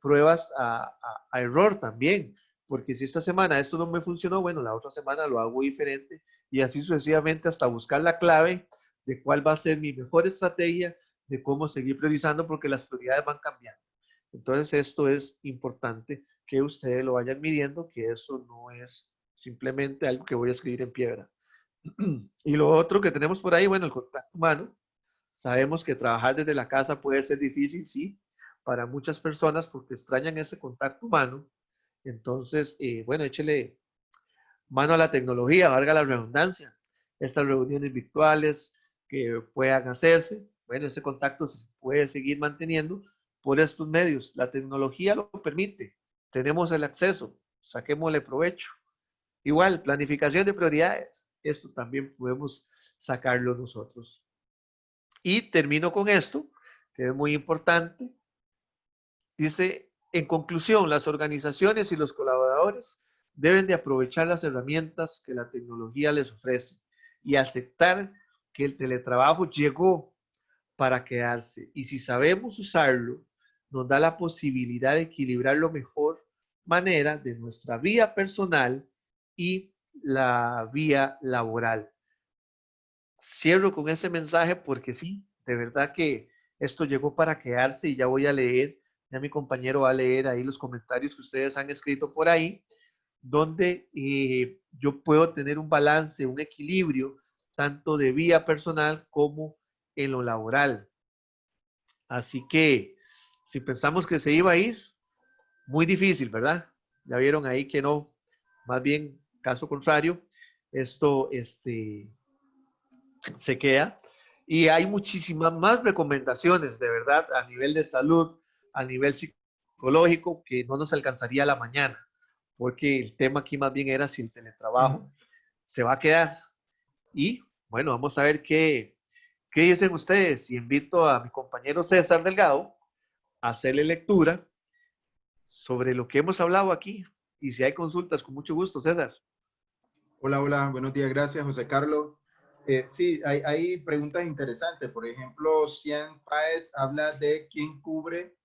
pruebas a error también, porque si esta semana esto no me funcionó, bueno, la otra semana lo hago diferente y así sucesivamente hasta buscar la clave de cuál va a ser mi mejor estrategia, de cómo seguir priorizando, porque las prioridades van cambiando. Entonces esto es importante que ustedes lo vayan midiendo, que eso no es simplemente algo que voy a escribir en piedra. Y lo otro que tenemos por ahí, bueno, el contacto humano. Sabemos que trabajar desde la casa puede ser difícil, sí, para muchas personas porque extrañan ese contacto humano. Entonces, bueno, échele mano a la tecnología, valga la redundancia. Estas reuniones virtuales que puedan hacerse, bueno, ese contacto se puede seguir manteniendo por estos medios. La tecnología lo permite, tenemos el acceso, saquémosle provecho. Igual, planificación de prioridades, esto también podemos sacarlo nosotros. Y termino con esto, que es muy importante. Dice, en conclusión, las organizaciones y los colaboradores deben de aprovechar las herramientas que la tecnología les ofrece y aceptar que el teletrabajo llegó para quedarse. Y si sabemos usarlo, nos da la posibilidad de equilibrar lo mejor manera de nuestra vida personal y la vía laboral. Cierro con ese mensaje porque sí, de verdad que esto llegó para quedarse y ya voy a leer, ya mi compañero va a leer ahí los comentarios que ustedes han escrito por ahí, donde yo puedo tener un balance, un equilibrio, tanto de vida personal como en lo laboral. Así que si pensamos que se iba a ir, muy difícil, ¿verdad? Ya vieron ahí que no, más bien caso contrario, esto se queda. Y hay muchísimas más recomendaciones, de verdad, a nivel de salud, a nivel psicológico, que no nos alcanzaría la mañana, porque el tema aquí más bien era si el teletrabajo se va a quedar. Y bueno, vamos a ver qué dicen ustedes. Y invito a mi compañero César Delgado a hacerle lectura sobre lo que hemos hablado aquí. Y si hay consultas, con mucho gusto, César. Hola, hola, buenos días, gracias, José Carlos. Sí, hay preguntas interesantes. Por ejemplo, Cian Páez habla de quién cubre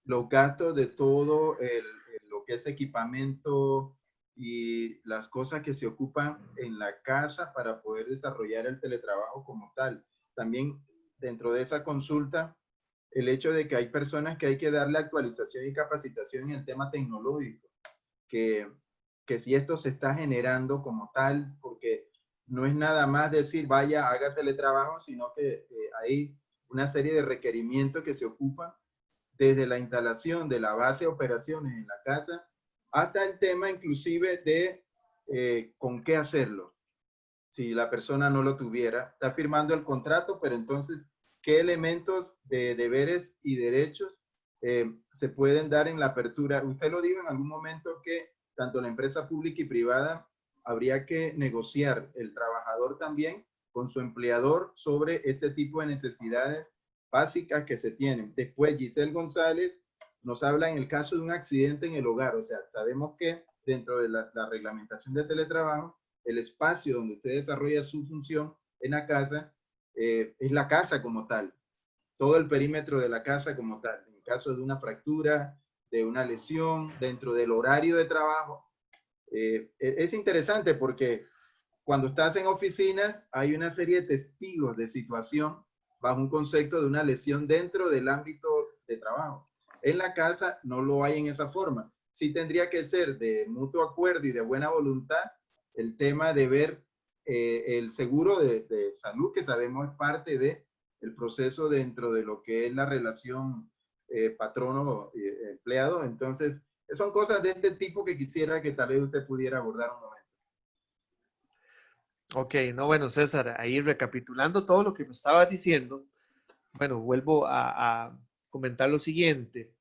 los gastos de todo lo que es equipamiento y las cosas que se ocupan en la casa para poder desarrollar el teletrabajo como tal. También dentro de esa consulta el hecho de que hay personas que hay que darle actualización y capacitación en el tema tecnológico, que si esto se está generando como tal, porque no es nada más decir, vaya, haga teletrabajo, sino que hay una serie de requerimientos que se ocupan desde la instalación de la base de operaciones en la casa hasta el tema inclusive de con qué hacerlo. Si la persona no lo tuviera, está firmando el contrato, pero entonces, ¿qué elementos de deberes y derechos se pueden dar en la apertura? Usted lo dijo en algún momento que tanto la empresa pública y privada habría que negociar el trabajador también con su empleador sobre este tipo de necesidades básicas que se tienen. Después, Giselle González nos habla en el caso de un accidente en el hogar. O sea, sabemos que dentro de la reglamentación de teletrabajo, el espacio donde usted desarrolla su función en la casa es la casa como tal, todo el perímetro de la casa como tal. En caso de una fractura, de una lesión, dentro del horario de trabajo, es interesante porque cuando estás en oficinas hay una serie de testigos de situación bajo un concepto de una lesión dentro del ámbito de trabajo. En la casa no lo hay en esa forma. Sí tendría que ser de mutuo acuerdo y de buena voluntad el tema de ver el seguro de salud, que sabemos es parte de el proceso dentro de lo que es la relación patrono-empleado. Entonces, son cosas de este tipo que quisiera que tal vez usted pudiera abordar un momento. Ok, no, bueno, César, ahí recapitulando todo lo que me estabas diciendo, bueno, vuelvo a comentar lo siguiente.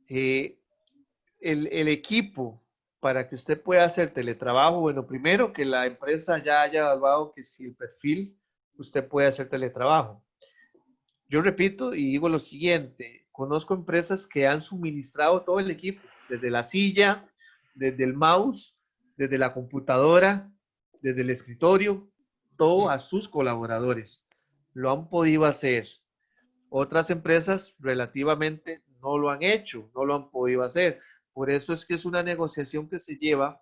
Eh, el equipo para que usted pueda hacer teletrabajo, bueno, primero que la empresa ya haya evaluado que si el perfil usted puede hacer teletrabajo. Yo repito y digo lo siguiente, conozco empresas que han suministrado todo el equipo, desde la silla, desde el mouse, desde la computadora, desde el escritorio, todo a sus colaboradores. Lo han podido hacer. Otras empresas relativamente no lo han hecho, no lo han podido hacer. Por eso es que es una negociación que se lleva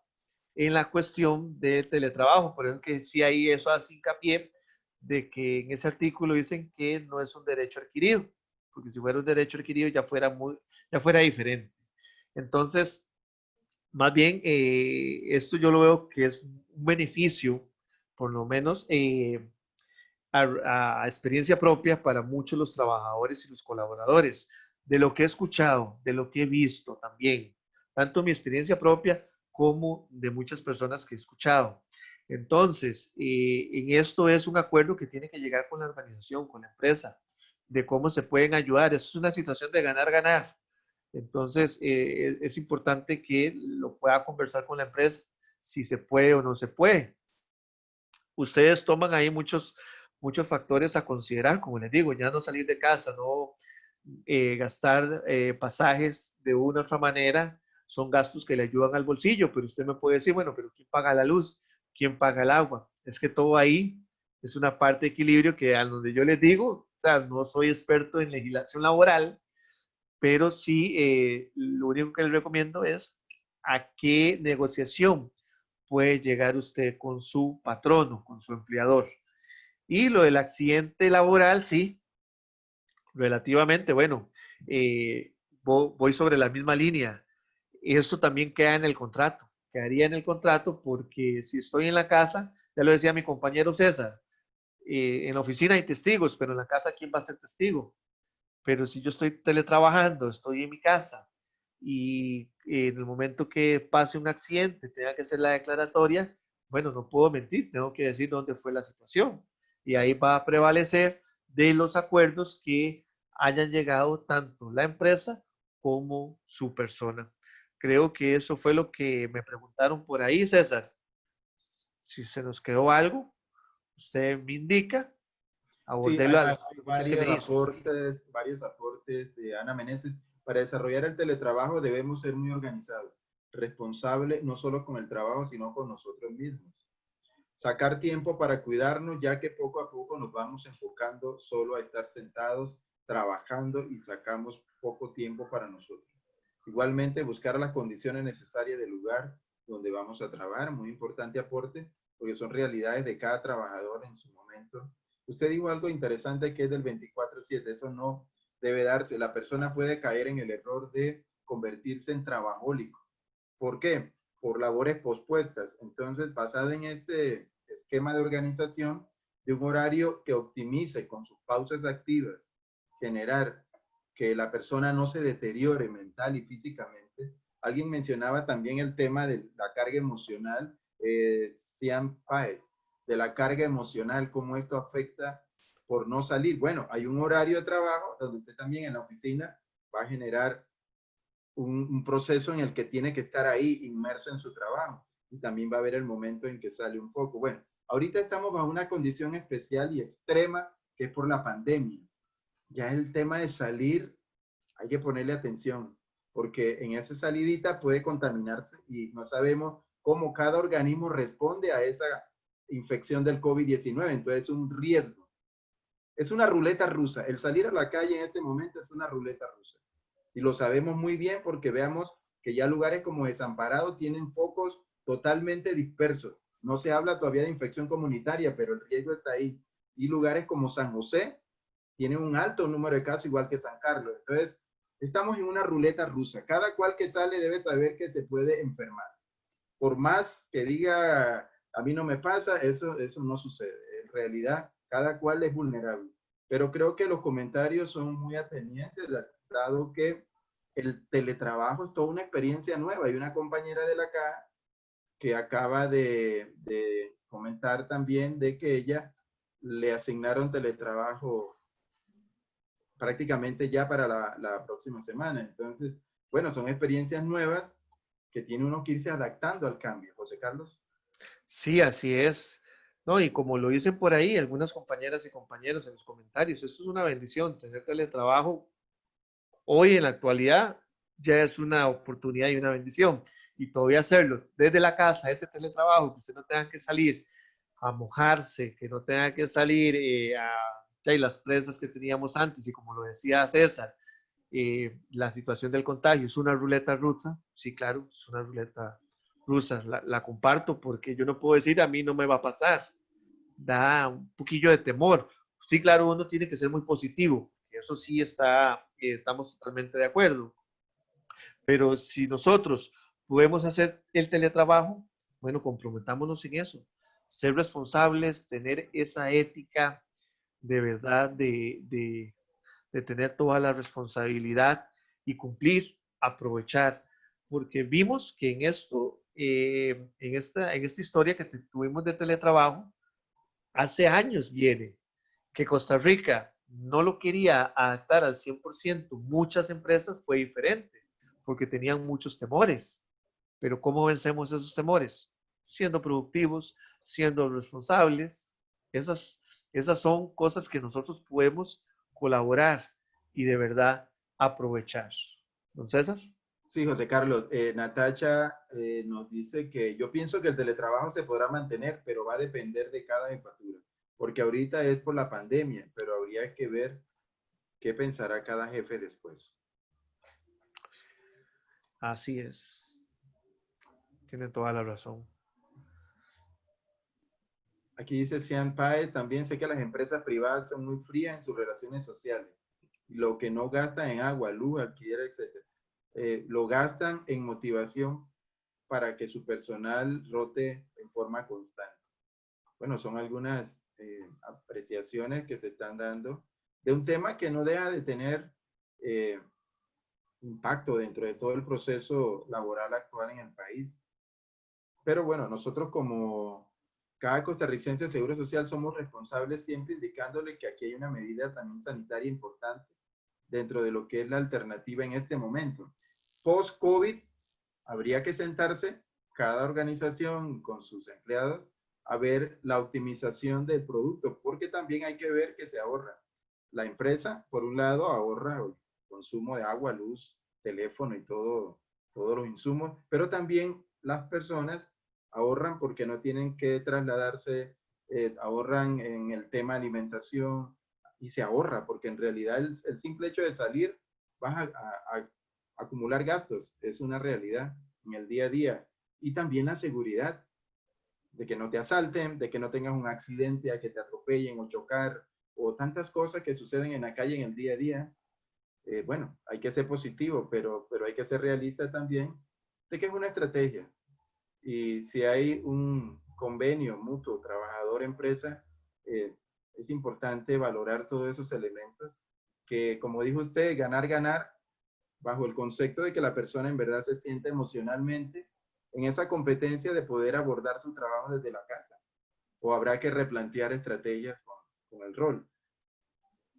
en la cuestión de teletrabajo. Por eso que sí ahí eso hace hincapié de que en ese artículo dicen que no es un derecho adquirido, porque si fuera un derecho adquirido ya fuera diferente. Entonces, más bien, esto yo lo veo que es un beneficio, por lo menos a experiencia propia para muchos los trabajadores y los colaboradores, de lo que he escuchado, de lo que he visto también, tanto mi experiencia propia como de muchas personas que he escuchado. Entonces, en esto es un acuerdo que tiene que llegar con la organización, con la empresa, de cómo se pueden ayudar. Eso es una situación de ganar-ganar. Entonces, es importante que lo pueda conversar con la empresa, si se puede o no se puede. Ustedes toman ahí muchos factores a considerar, como les digo, ya no salir de casa, no gastar pasajes de una u otra manera, son gastos que le ayudan al bolsillo, pero usted me puede decir, bueno, pero ¿quién paga la luz? ¿Quién paga el agua? Es que todo ahí es una parte de equilibrio que a donde yo les digo, o sea, no soy experto en legislación laboral, pero sí lo único que les recomiendo es a qué negociación puede llegar usted con su patrono, con su empleador. Y lo del accidente laboral, sí, relativamente, bueno, voy sobre la misma línea. Esto también queda en el contrato, quedaría en el contrato porque si estoy en la casa, ya lo decía mi compañero César, en la oficina hay testigos, pero en la casa, ¿quién va a ser testigo? Pero si yo estoy teletrabajando, estoy en mi casa y en el momento que pase un accidente, tenga que hacer la declaratoria, bueno, no puedo mentir, tengo que decir dónde fue la situación. Y ahí va a prevalecer de los acuerdos que hayan llegado tanto la empresa como su persona. Creo que eso fue lo que me preguntaron por ahí, César. Si se nos quedó algo, usted me indica, Sí, abordélo a los hay preguntas que me hizo. varios aportes de Ana Meneses. Para desarrollar el teletrabajo debemos ser muy organizados, responsables no solo con el trabajo, sino con nosotros mismos. Sacar tiempo para cuidarnos, ya que poco a poco nos vamos enfocando solo a estar sentados, trabajando y sacamos poco tiempo para nosotros. Igualmente, buscar las condiciones necesarias del lugar donde vamos a trabajar, muy importante aporte, porque son realidades de cada trabajador en su momento. Usted dijo algo interesante que es del 24/7, eso debe darse. La persona puede caer en el error de convertirse en trabajólico. ¿Por qué? Por labores pospuestas. Entonces, basado en este esquema de organización, de un horario que optimice con sus pausas activas, generar que la persona no se deteriore mental y físicamente. Alguien mencionaba también el tema de la carga emocional, Cian Páez, de la carga emocional, cómo esto afecta por no salir. Bueno, hay un horario de trabajo donde usted también en la oficina va a generar un proceso en el que tiene que estar ahí inmerso en su trabajo y también va a haber el momento en que sale un poco. Bueno, ahorita estamos bajo una condición especial y extrema que es por la pandemia. Ya el tema de salir hay que ponerle atención porque en esa salidita puede contaminarse y no sabemos cómo cada organismo responde a esa infección del COVID-19. Entonces es un riesgo. Es una ruleta rusa. El salir a la calle en este momento es una ruleta rusa. Y lo sabemos muy bien porque veamos que ya lugares como Desamparado tienen focos totalmente dispersos. No se habla todavía de infección comunitaria, pero el riesgo está ahí. Y lugares como San José tienen un alto número de casos, igual que San Carlos. Entonces, estamos en una ruleta rusa. Cada cual que sale debe saber que se puede enfermar. Por más que diga, a mí no me pasa, eso no sucede. En realidad, cada cual es vulnerable. Pero creo que los comentarios son muy atenientes, dado que el teletrabajo es toda una experiencia nueva. Hay una compañera de la CAA que acaba de comentar también de que ella le asignaron teletrabajo prácticamente ya para la próxima semana. Entonces, bueno, son experiencias nuevas que tiene uno que irse adaptando al cambio. José Carlos. Sí, así es. No, y como lo dicen por ahí algunas compañeras y compañeros en los comentarios, esto es una bendición, tener teletrabajo hoy en la actualidad ya es una oportunidad y una bendición. Y todavía hacerlo desde la casa, ese teletrabajo, que usted no tenga que salir a mojarse, que no tenga que salir a las presas que teníamos antes, y como lo decía César, la situación del contagio es una ruleta rusa. Sí, claro, es una ruleta rusa, la comparto porque yo no puedo decir a mí no me va a pasar, da un poquillo de temor. Sí, claro, uno tiene que ser muy positivo, eso sí estamos totalmente de acuerdo, pero si nosotros podemos hacer el teletrabajo, bueno, comprometámonos en eso, ser responsables, tener esa ética de verdad de tener toda la responsabilidad y cumplir, aprovechar, porque vimos que en esto, en esta historia que tuvimos de teletrabajo, hace años viene que Costa Rica no lo quería adaptar al 100%, muchas empresas fue diferente, porque tenían muchos temores. Pero ¿cómo vencemos esos temores? Siendo productivos, siendo responsables. Esas, esas son cosas que nosotros podemos colaborar y de verdad aprovechar. ¿Don César? Sí, José Carlos. Natacha nos dice que yo pienso que el teletrabajo se podrá mantener, pero va a depender de cada jefatura, porque ahorita es por la pandemia, pero habría que ver qué pensará cada jefe después. Así es. Tiene toda la razón. Aquí dice Cian Páez, también sé que las empresas privadas son muy frías en sus relaciones sociales. Lo que no gastan en agua, luz, alquiler, etc. Lo gastan en motivación para que su personal rote en forma constante. Bueno, son algunas apreciaciones que se están dando de un tema que no deja de tener eh, impacto dentro de todo el proceso laboral actual en el país. Pero bueno, nosotros como cada costarricense de Seguro Social somos responsables siempre indicándole que aquí hay una medida también sanitaria importante dentro de lo que es la alternativa en este momento. Post-COVID, habría que sentarse cada organización con sus empleados a ver la optimización del producto, porque también hay que ver que se ahorra. La empresa, por un lado, ahorra el consumo de agua, luz, teléfono y todos los insumos, pero también las personas ahorran porque no tienen que trasladarse, ahorran en el tema alimentación y se ahorra porque en realidad el simple hecho de salir vas a acumular gastos, es una realidad en el día a día. Y también la seguridad de que no te asalten, de que no tengas un accidente, a que te atropellen o chocar, o tantas cosas que suceden en la calle en el día a día. bueno, hay que ser positivo, pero hay que ser realista también de que es una estrategia. Y si hay un convenio mutuo trabajador-empresa, es importante valorar todos esos elementos que, como dijo usted, ganar, ganar, bajo el concepto de que la persona en verdad se siente emocionalmente en esa competencia de poder abordar su trabajo desde la casa. O habrá que replantear estrategias con el rol.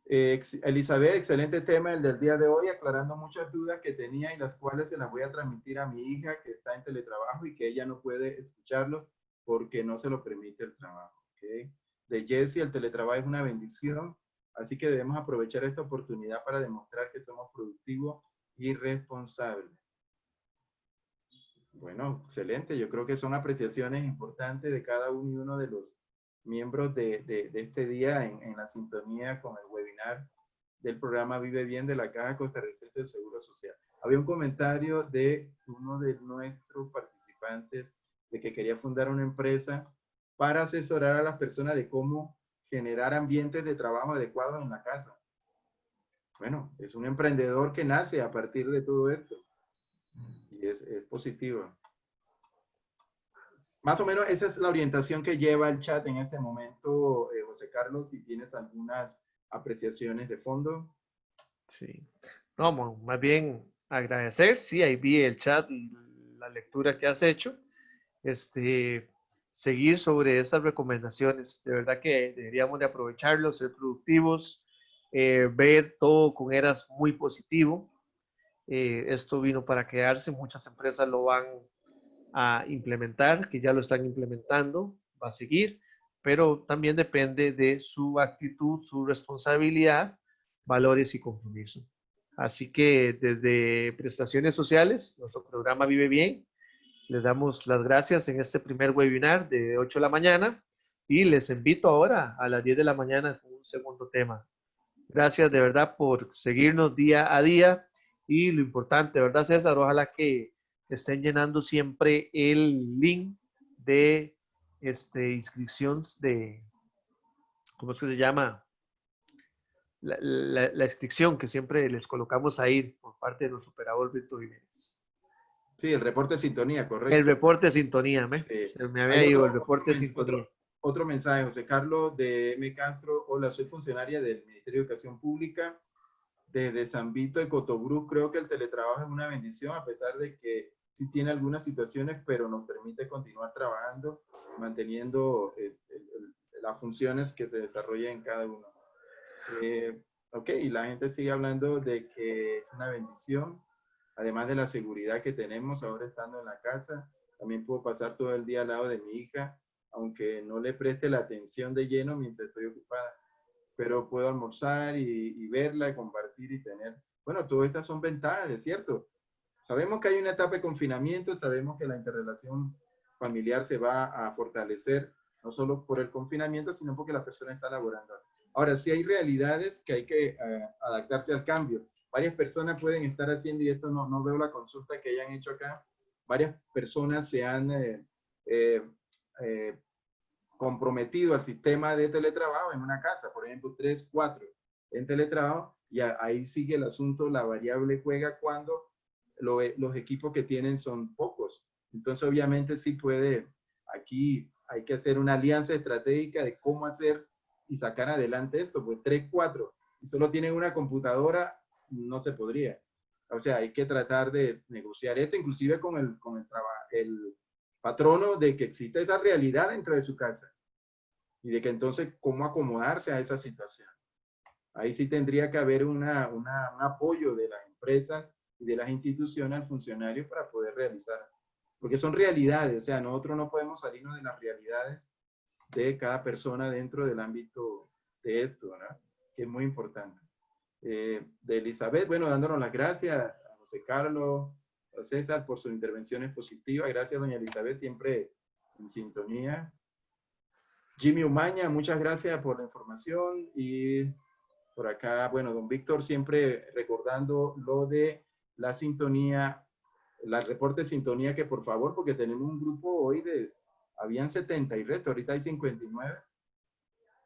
Elizabeth, excelente tema el del día de hoy, aclarando muchas dudas que tenía y las cuales se las voy a transmitir a mi hija que está en teletrabajo y que ella no puede escucharlo porque no se lo permite el trabajo. ¿Okay? De Jessie, el teletrabajo es una bendición, así que debemos aprovechar esta oportunidad para demostrar que somos productivos y responsables. Bueno, excelente. Yo creo que son apreciaciones importantes de cada uno y uno de los miembros de este día en la sintonía con el webinar del programa Vive Bien de la Caja Costarricense del Seguro Social. Había un comentario de uno de nuestros participantes de que quería fundar una empresa para asesorar a las personas de cómo generar ambientes de trabajo adecuados en la casa. Bueno, es un emprendedor que nace a partir de todo esto y es positivo. Más o menos esa es la orientación que lleva el chat en este momento, José Carlos, si tienes algunas apreciaciones de fondo. Sí. No, más bien agradecer, sí, ahí vi el chat y la lectura que has hecho. Seguir sobre esas recomendaciones. De verdad que deberíamos de aprovecharlo, ser productivos, ver todo con eras muy positivo. Esto vino para quedarse, muchas empresas lo van a implementar, que ya lo están implementando, va a seguir, pero también depende de su actitud, su responsabilidad, valores y compromiso. Así que desde Prestaciones Sociales, nuestro programa Vive Bien, les damos las gracias en este primer webinar de 8 de la mañana y les invito ahora a las 10 de la mañana con un segundo tema. Gracias de verdad por seguirnos día a día y lo importante, ¿verdad, César? Ojalá que estén llenando siempre el link de inscripción de, ¿cómo es que se llama? La inscripción que siempre les colocamos ahí por parte de nuestro operador Víctor Jiménez. Sí, el reporte de sintonía, El correcto. reporte de sintonía, Sí. se me Hay había ido el reporte de sintonía. otro mensaje, José Carlos de M. Castro. Hola, soy funcionaria del Ministerio de Educación Pública desde San Vito de Cotobruz. Creo que el teletrabajo es una bendición, a pesar de que sí tiene algunas situaciones, pero nos permite continuar trabajando, manteniendo las funciones que se desarrollan en cada uno. Ok, y la gente sigue hablando de que es una bendición, además de la seguridad que tenemos ahora estando en la casa. También puedo pasar todo el día al lado de mi hija, aunque no le preste la atención de lleno mientras estoy ocupada, pero puedo almorzar y verla, compartir y tener. Bueno, todas estas son ventajas, es cierto. Sabemos que hay una etapa de confinamiento, sabemos que la interrelación familiar se va a fortalecer, no solo por el confinamiento, sino porque la persona está laborando. Ahora, sí hay realidades que hay que adaptarse al cambio. Varias personas pueden estar haciendo, y esto no veo la consulta que hayan hecho acá, varias personas se han comprometido al sistema de teletrabajo en una casa, por ejemplo, 3, 4 en teletrabajo, y ahí sigue el asunto, la variable juega cuando los equipos que tienen son pocos. Entonces, obviamente, sí puede, aquí hay que hacer una alianza estratégica de cómo hacer y sacar adelante esto, pues 3, 4, y solo tienen una computadora, no se podría. O sea, hay que tratar de negociar esto, inclusive con el patrono, de que exista esa realidad dentro de su casa y de que entonces cómo acomodarse a esa situación. Ahí sí tendría que haber un apoyo de las empresas y de las instituciones al funcionario para poder realizar, porque son realidades, o sea, nosotros no podemos salirnos de las realidades de cada persona dentro del ámbito de esto, ¿verdad? Que es muy importante. De Elizabeth, bueno, dándonos las gracias a José Carlos, a César por sus intervenciones positivas. Gracias, doña Elizabeth, siempre en sintonía. Jimmy Umaña, muchas gracias por la información. Y por acá, bueno, don Víctor siempre recordando lo de la sintonía, el reporte de sintonía, que por favor, porque tenemos un grupo hoy habían 70 y resto, ahorita hay 59,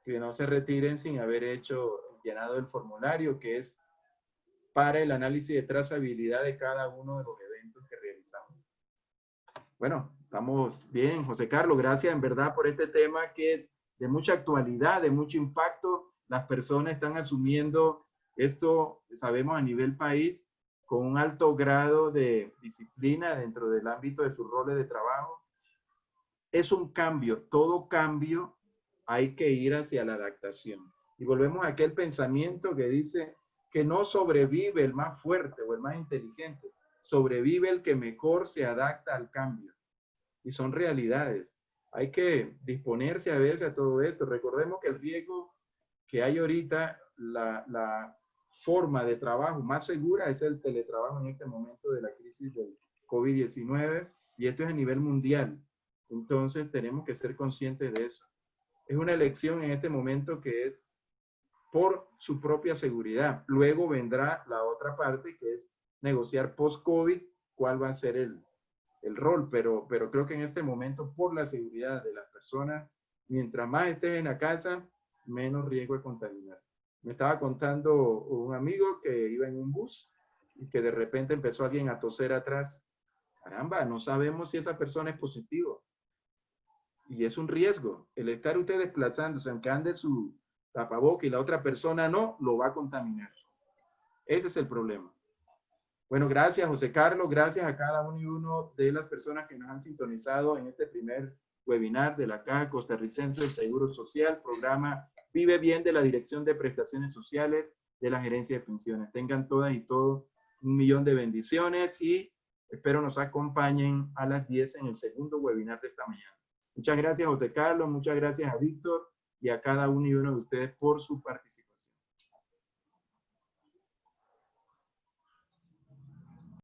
que no se retiren sin haber llenado el formulario, que es para el análisis de trazabilidad de cada uno de los eventos que realizamos. Bueno, estamos bien, José Carlos, gracias en verdad por este tema que es de mucha actualidad, de mucho impacto. Las personas están asumiendo esto, sabemos, a nivel país, con un alto grado de disciplina dentro del ámbito de sus roles de trabajo. Es un cambio, todo cambio hay que ir hacia la adaptación. Y volvemos a aquel pensamiento que dice que no sobrevive el más fuerte o el más inteligente, sobrevive el que mejor se adapta al cambio. Y son realidades. Hay que disponerse a veces a todo esto. Recordemos que el riesgo que hay ahorita, la forma de trabajo más segura es el teletrabajo en este momento de la crisis del COVID-19, y esto es a nivel mundial. Entonces tenemos que ser conscientes de eso. Es una elección en este momento que es por su propia seguridad. Luego vendrá la otra parte, que es negociar post-COVID cuál va a ser el rol, pero creo que en este momento, por la seguridad de las personas, mientras más estés en la casa, menos riesgo de contaminarse. Me estaba contando un amigo que iba en un bus y que de repente empezó alguien a toser atrás. Caramba, no sabemos si esa persona es positivo. Y es un riesgo. El estar usted desplazándose, aunque ande su tapaboca y la otra persona no, lo va a contaminar. Ese es el problema. Bueno, gracias, José Carlos. Gracias a cada uno y uno de las personas que nos han sintonizado en este primer webinar de la Caja Costarricense del Seguro Social, programa Vive Bien de la Dirección de Prestaciones Sociales de la Gerencia de Pensiones. Tengan todas y todos 1.000.000 de bendiciones y espero nos acompañen a las 10 en el segundo webinar de esta mañana. Muchas gracias, José Carlos. Muchas gracias a Víctor y a cada uno y uno de ustedes por su participación.